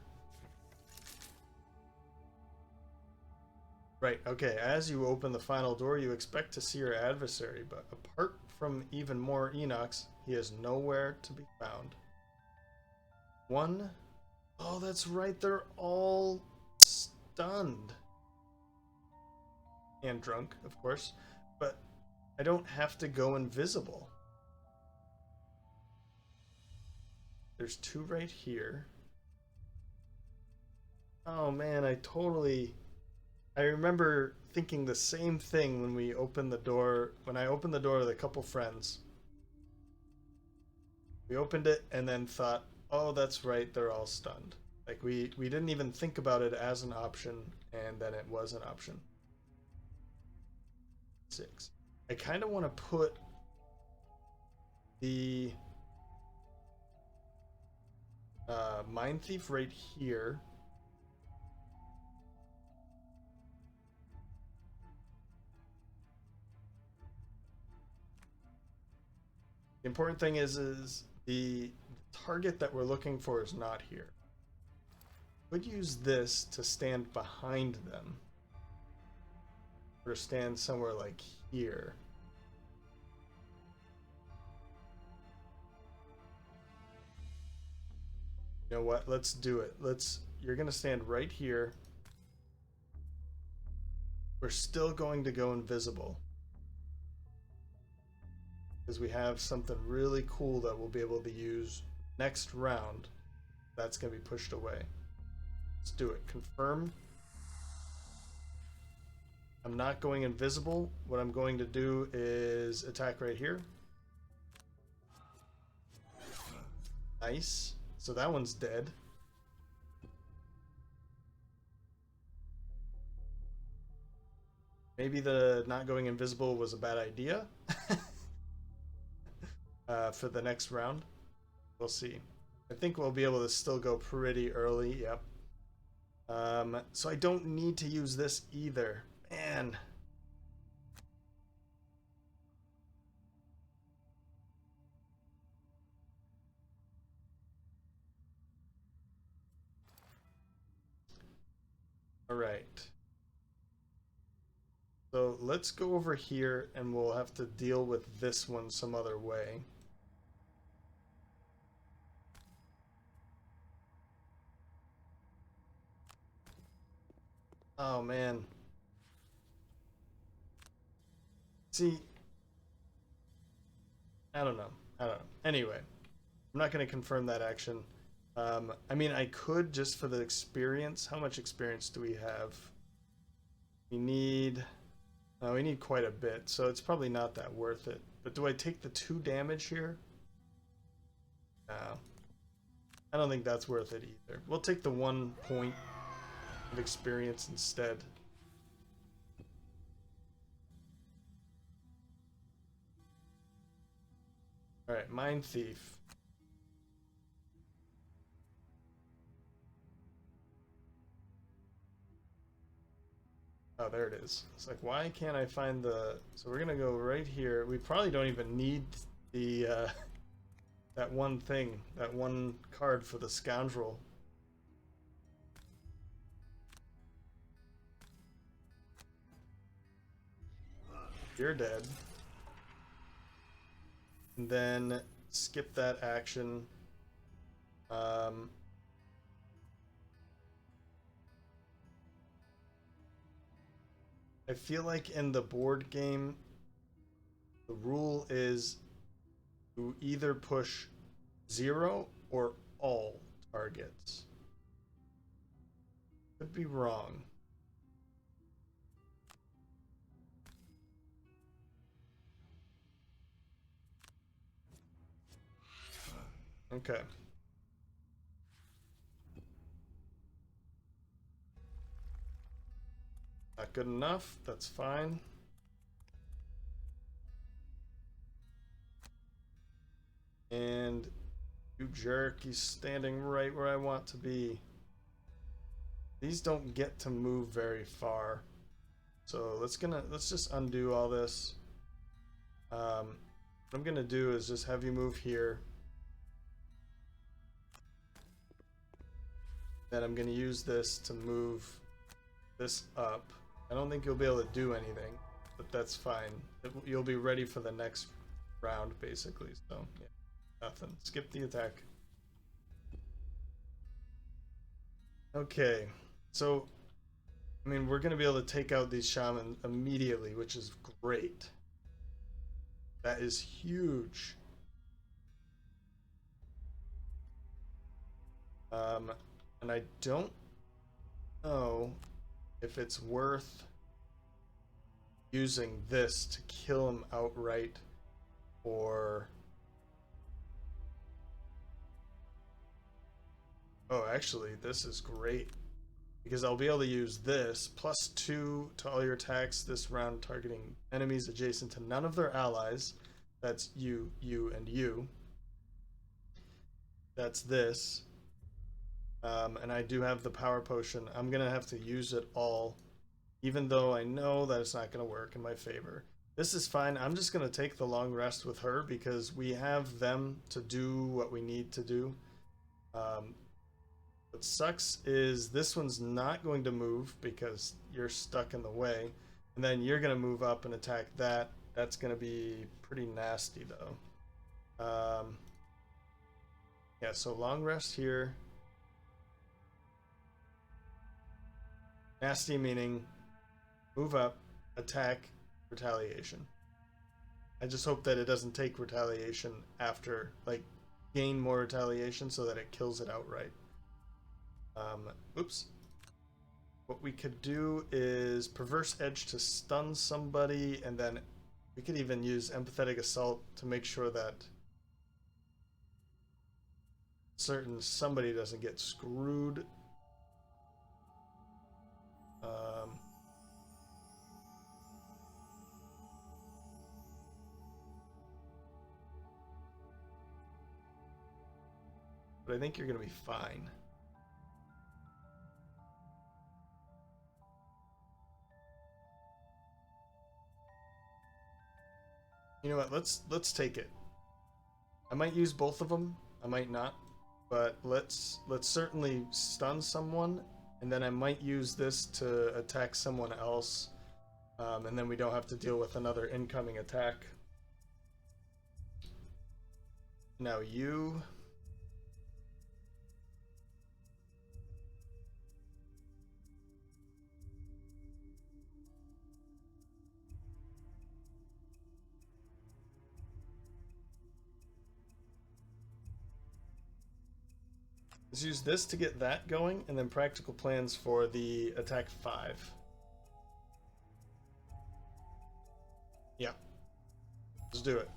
Right, okay, as you open the final door, you expect to see your adversary, but apart from even more Inox, he is nowhere to be found. Oh, that's right, they're all stunned. And drunk, of course, but I don't have to go invisible. There's 2 right here. Oh man, I remember thinking the same thing when we opened the door, when I opened the door with a couple friends. We opened it and then thought, oh, that's right, they're all stunned. Like, we didn't even think about it as an option, and then it was an option. 6. I kind of want to put the Mindthief right here. The important thing is the target that we're looking for is not here. Would use this to stand behind them, or stand somewhere like here. You know what? Let's do it. You're gonna stand right here. We're still going to go invisible. because we have something really cool that we'll be able to use next round. That's going to be pushed away. Let's do it. Confirm. I'm not going invisible. What I'm going to do is attack right here. Nice. So that one's dead. Maybe the not going invisible was a bad idea for the next round. We'll see. I think we'll be able to still go pretty early. Yep. So I don't need to use this either. Man. All right. So let's go over here and we'll have to deal with this one some other way. Oh man. See, I don't know. Anyway, I'm not going to confirm that action. I mean, I could just for the experience. How much experience do we have? We need quite a bit, so it's probably not that worth it. But do I take the 2 damage here? No. I don't think that's worth it either. We'll take the 1 point of experience instead. Alright, Mindthief. Oh, there it is. It's like, why can't I find the... So we're gonna go right here. We probably don't even need the, that one thing, that one card for the Scoundrel. You're dead. And then skip that action. I feel like in the board game, the rule is to either push 0 or all targets. Could be wrong. Okay. Not good enough. That's fine. And you jerk, he's standing right where I want to be. These don't get to move very far. So let's just undo all this. What I'm gonna do is just have you move here. Then I'm gonna use this to move this up. I don't think you'll be able to do anything, but that's fine. You'll be ready for the next round, basically. So, yeah, nothing. Skip the attack. Okay, so, I mean, we're going to be able to take out these shaman immediately, which is great. That is huge. And I don't know if it's worth using this to kill him outright or... Oh, actually, this is great because I'll be able to use this +2 to all your attacks this round targeting enemies adjacent to none of their allies. That's you, and you. That's this. And I do have the power potion. I'm gonna have to use it all, even though I know that it's not gonna work in my favor. This is fine. I'm just gonna take the long rest with her because we have them to do what we need to do. What sucks is this one's not going to move because you're stuck in the way, and then you're gonna move up and attack that. That's gonna be pretty nasty though. Yeah, so long rest here. Nasty meaning move up, attack, retaliation. I just hope that it doesn't take retaliation after, like, gain more retaliation so that it kills it outright. Oops. What we could do is Perverse Edge to stun somebody, and then we could even use Empathetic Assault to make sure that somebody doesn't get screwed. But I think you're going to be fine. You know what? Let's take it. I might use both of them. I might not. But let's certainly stun someone, and then I might use this to attack someone else, and then we don't have to deal with another incoming attack. Now you... Let's use this to get that going, and then practical plans for the attack 5. Yeah. Let's do it.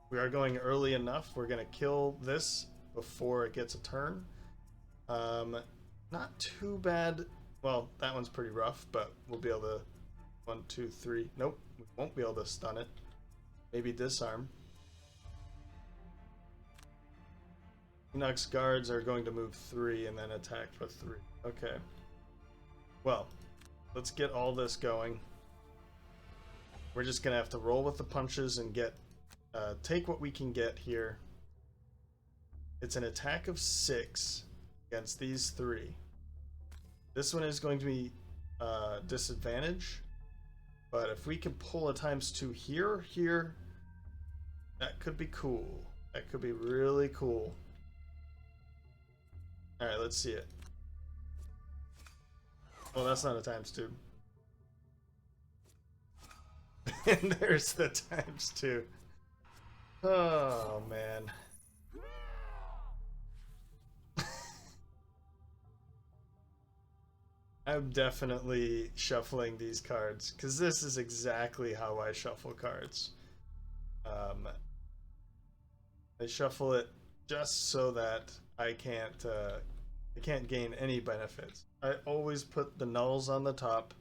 We are going early enough. We're going to kill this before it gets a turn. Not too bad. Well, that one's pretty rough, but we'll be able to... 1, 2, 3. Nope. We won't be able to stun it. Maybe disarm. Inox guards are going to move 3 and then attack for 3. Okay. Well, let's get all this going. We're just going to have to roll with the punches and get... take what we can get here. It's an attack of 6 against these 3. This one is going to be disadvantage. But if we can pull a ×2 here, that could be cool. That could be really cool. Alright, let's see it. Well, that's not a ×2. And there's the ×2. Oh, man. I'm definitely shuffling these cards, because this is exactly how I shuffle cards. I shuffle it just so that I can't gain any benefits. I always put the nulls on the top.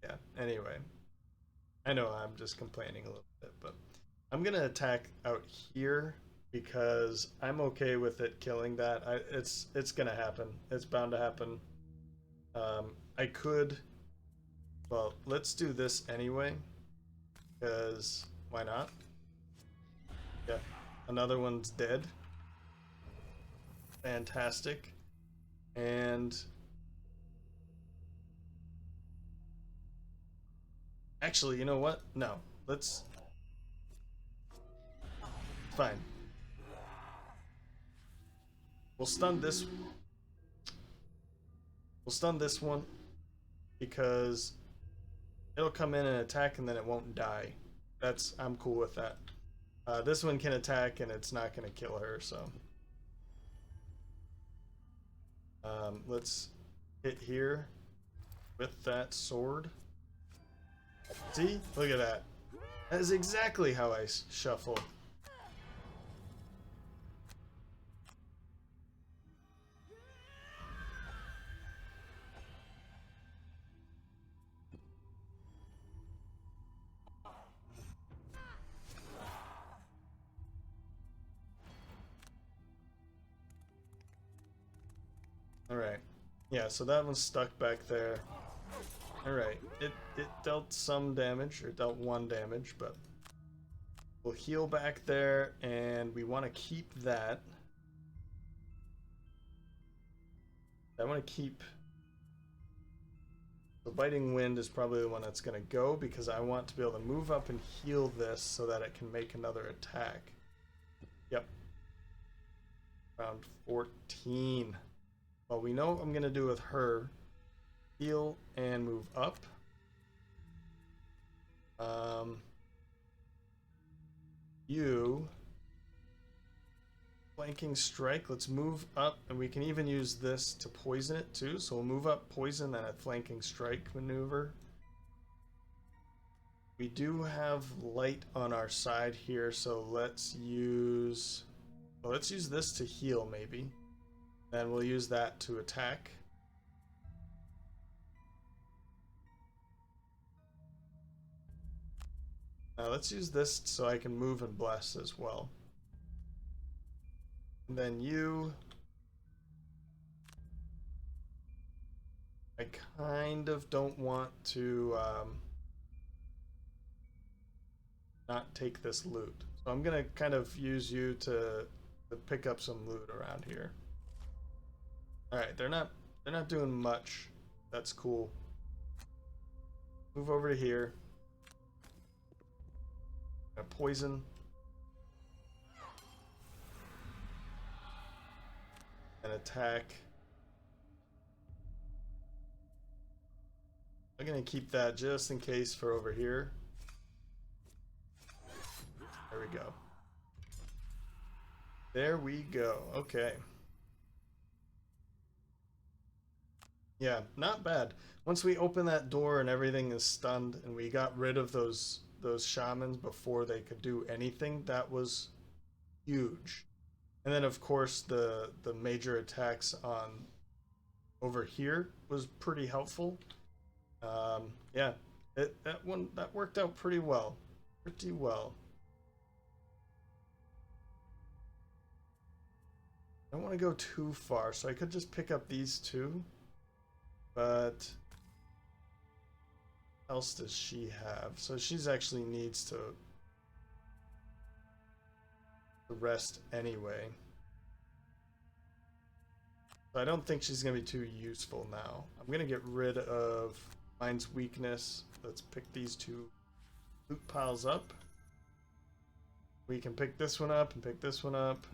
Yeah, anyway. I know I'm just complaining a little bit, but I'm gonna attack out here because I'm okay with it killing that. It's gonna happen. It's bound to happen. I could... Well, let's do this anyway, because why not? Yeah. Another one's dead. Fantastic. And actually, you know what? No. Let's... Fine. We'll stun this... We'll stun this one because it'll come in and attack and then it won't die. I'm cool with that. This one can attack and it's not going to kill her, so... let's hit here with that sword. See? Look at that. That is exactly how I shuffle. Alright. Yeah, so that one's stuck back there. Alright. It dealt some damage, or dealt 1 damage, but we'll heal back there, and we want to keep that. I want to keep... The Biting Wind is probably the one that's going to go, because I want to be able to move up and heal this so that it can make another attack. Yep. Round 14. Well, we know what I'm going to do with her. Heal and move up. You flanking strike. Let's move up, and we can even use this to poison it too. So we'll move up, poison, and a flanking strike maneuver. We do have light on our side here, so let's use this to heal maybe. Then we'll use that to attack. Now let's use this so I can move and bless as well. And then you... I kind of don't want to not take this loot. So I'm gonna kind of use you to pick up some loot around here. Alright, they're not doing much. That's cool. Move over to here. Poison. And attack. I'm gonna keep that just in case for over here. There we go. There we go. Okay. Yeah, not bad. Once we open that door and everything is stunned and we got rid of those shamans before they could do anything, that was huge. And then of course the major attacks on over here was pretty helpful. Yeah, that worked out pretty well. Pretty well. I don't want to go too far, so I could just pick up these two. But what else does she have? So she's actually needs to rest anyway. So I don't think she's going to be too useful now. I'm going to get rid of Mind's weakness. Let's pick these two loot piles up. We can pick this one up and pick this one up.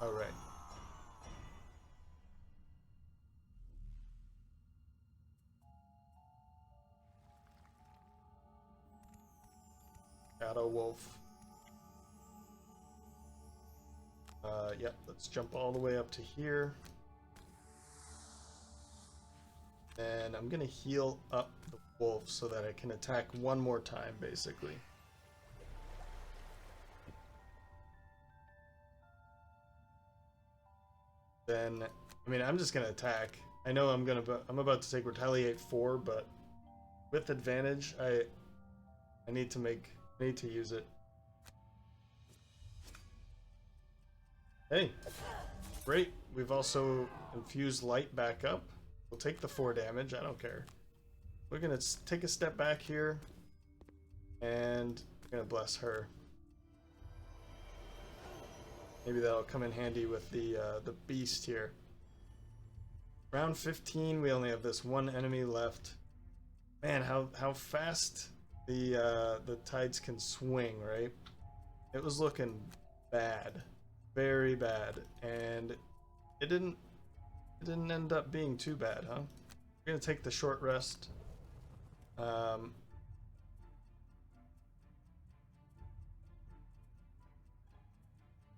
All right. Shadow Wolf. Yep, let's jump all the way up to here. And I'm gonna heal up the wolf so that I can attack one more time, basically. Then, I mean, I'm just gonna attack. I know I'm about to take Retaliate 4, but with advantage, I need to use it. Hey, great. We've also infused light back up. We'll take the 4 damage. I don't care. We're gonna take a step back here, and I'm gonna bless her. Maybe that'll come in handy with the beast here. Round 15. We only have this one enemy left. Man, how fast the tides can swing, right? It was looking bad, very bad, and it didn't end up being too bad, huh? We're gonna take the short rest.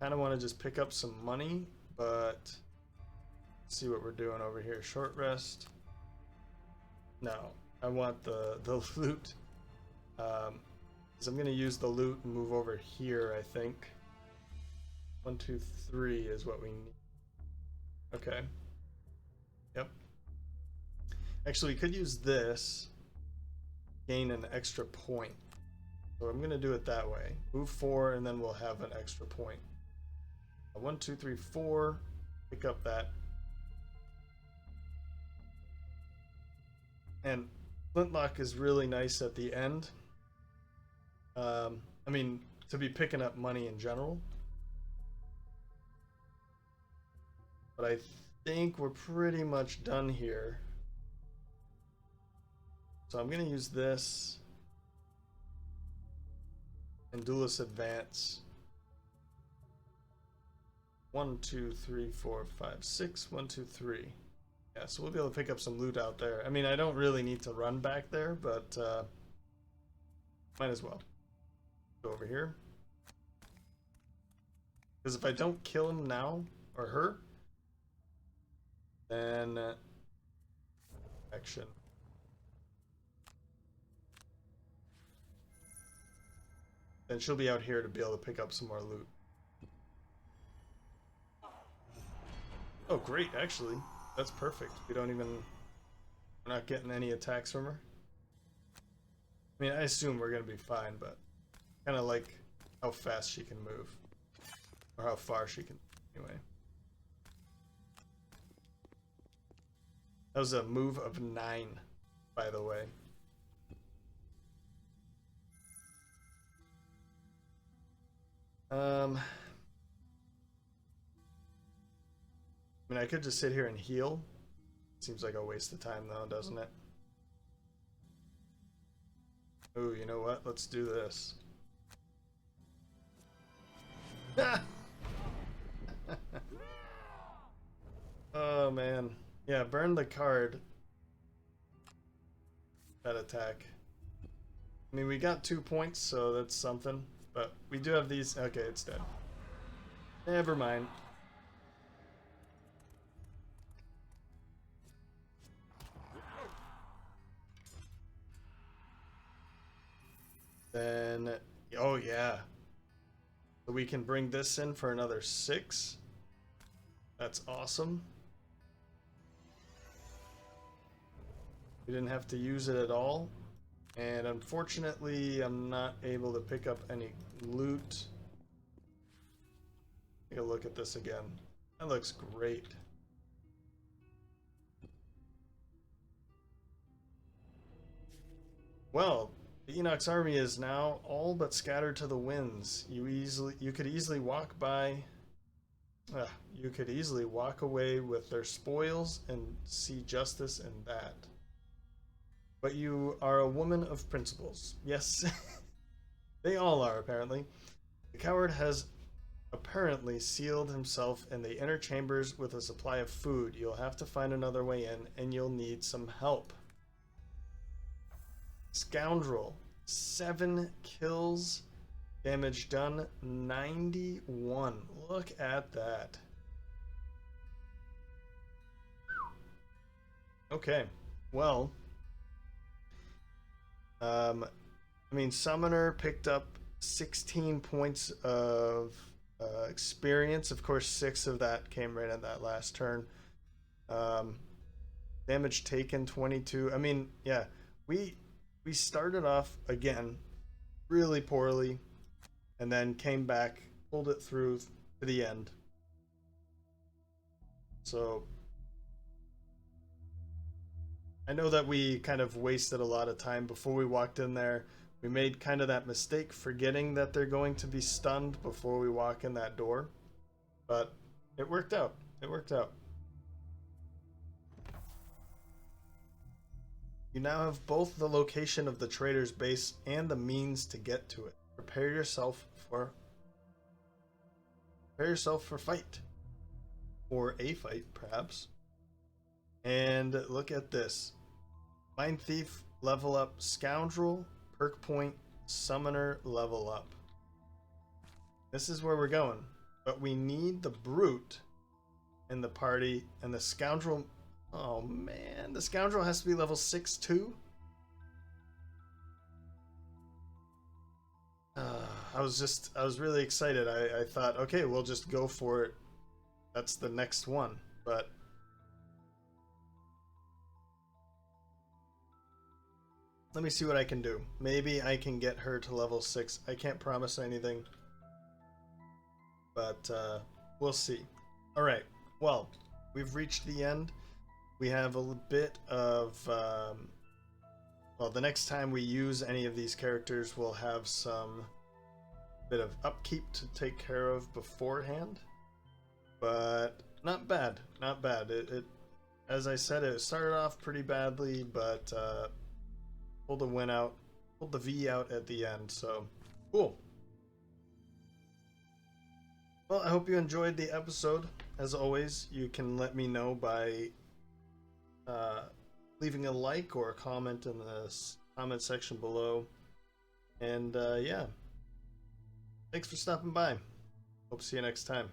Kind of want to just pick up some money, but let's see what we're doing over here. Short rest. No, I want the loot. So I'm gonna use the loot and move over here, I think. 1, 2, 3 is what we need. Okay. Yep. Actually, we could use this, gain an extra point. So I'm gonna do it that way. Move 4, and then we'll have an extra point. 1, 2, 3, 4. Pick up that. And Flintlock is really nice at the end. I mean, to be picking up money in general. But I think we're pretty much done here. So I'm going to use this. And Duelist Advance. 1, 2, 3, 4, 5, 6. 1, 2, 3. Yeah, so we'll be able to pick up some loot out there. I mean, I don't really need to run back there, but might as well. Go over here. Because if I don't kill him now, or her, then action. Then she'll be out here to be able to pick up some more loot. Oh, great, actually. That's perfect. We're not getting any attacks from her. I mean, I assume we're going to be fine, but kind of like how fast she can move. Or how far she can, anyway. That was a move of 9, by the way. I mean, I could just sit here and heal. Seems like a waste of time, though, doesn't it? Ooh, you know what? Let's do this. Oh, man. Yeah, burn the card. That attack. I mean, we got 2 points, so that's something. But we do have these. Okay, it's dead. Never mind. Then, oh yeah. So we can bring this in for another 6. That's awesome. We didn't have to use it at all. And unfortunately, I'm not able to pick up any loot. Take a look at this again. That looks great. Well, the Inox army is now all but scattered to the winds. You could easily walk away with their spoils and see justice in that. But you are a woman of principles. Yes, they all are, apparently. The coward has apparently sealed himself in the inner chambers with a supply of food. You'll have to find another way in, and you'll need some help. Scoundrel, 7 kills, damage done 91. Look at that. Okay, well, I mean, Summoner picked up 16 points of experience. Of course, 6 of that came right in that last turn. Damage taken 22. I mean, yeah, we started off again really poorly and then came back, pulled it through to the end. So I know that we kind of wasted a lot of time before we walked in there. We made kind of that mistake forgetting that they're going to be stunned before we walk in that door. But it worked out. It worked out. You now have both the location of the traitor's base and the means to get to it. Prepare yourself for fight. Or a fight, perhaps. And look at this. Mindthief, level up. Scoundrel, perk point. Summoner, level up. This is where we're going. But we need the brute in the party, and the scoundrel... Oh man, the scoundrel has to be level 6 too? I was really excited. I thought, okay, we'll just go for it. That's the next one. But let me see what I can do. Maybe I can get her to level 6. I can't promise anything. But we'll see. Alright, well, we've reached the end. We have a bit of, well, the next time we use any of these characters, we'll have some bit of upkeep to take care of beforehand. But not bad, not bad. It as I said, it started off pretty badly, but pulled the win out, pulled the V out at the end, so cool. Well, I hope you enjoyed the episode. As always, you can let me know by leaving a like or a comment in the comment section below. And yeah, thanks for stopping by. Hope to see you next time.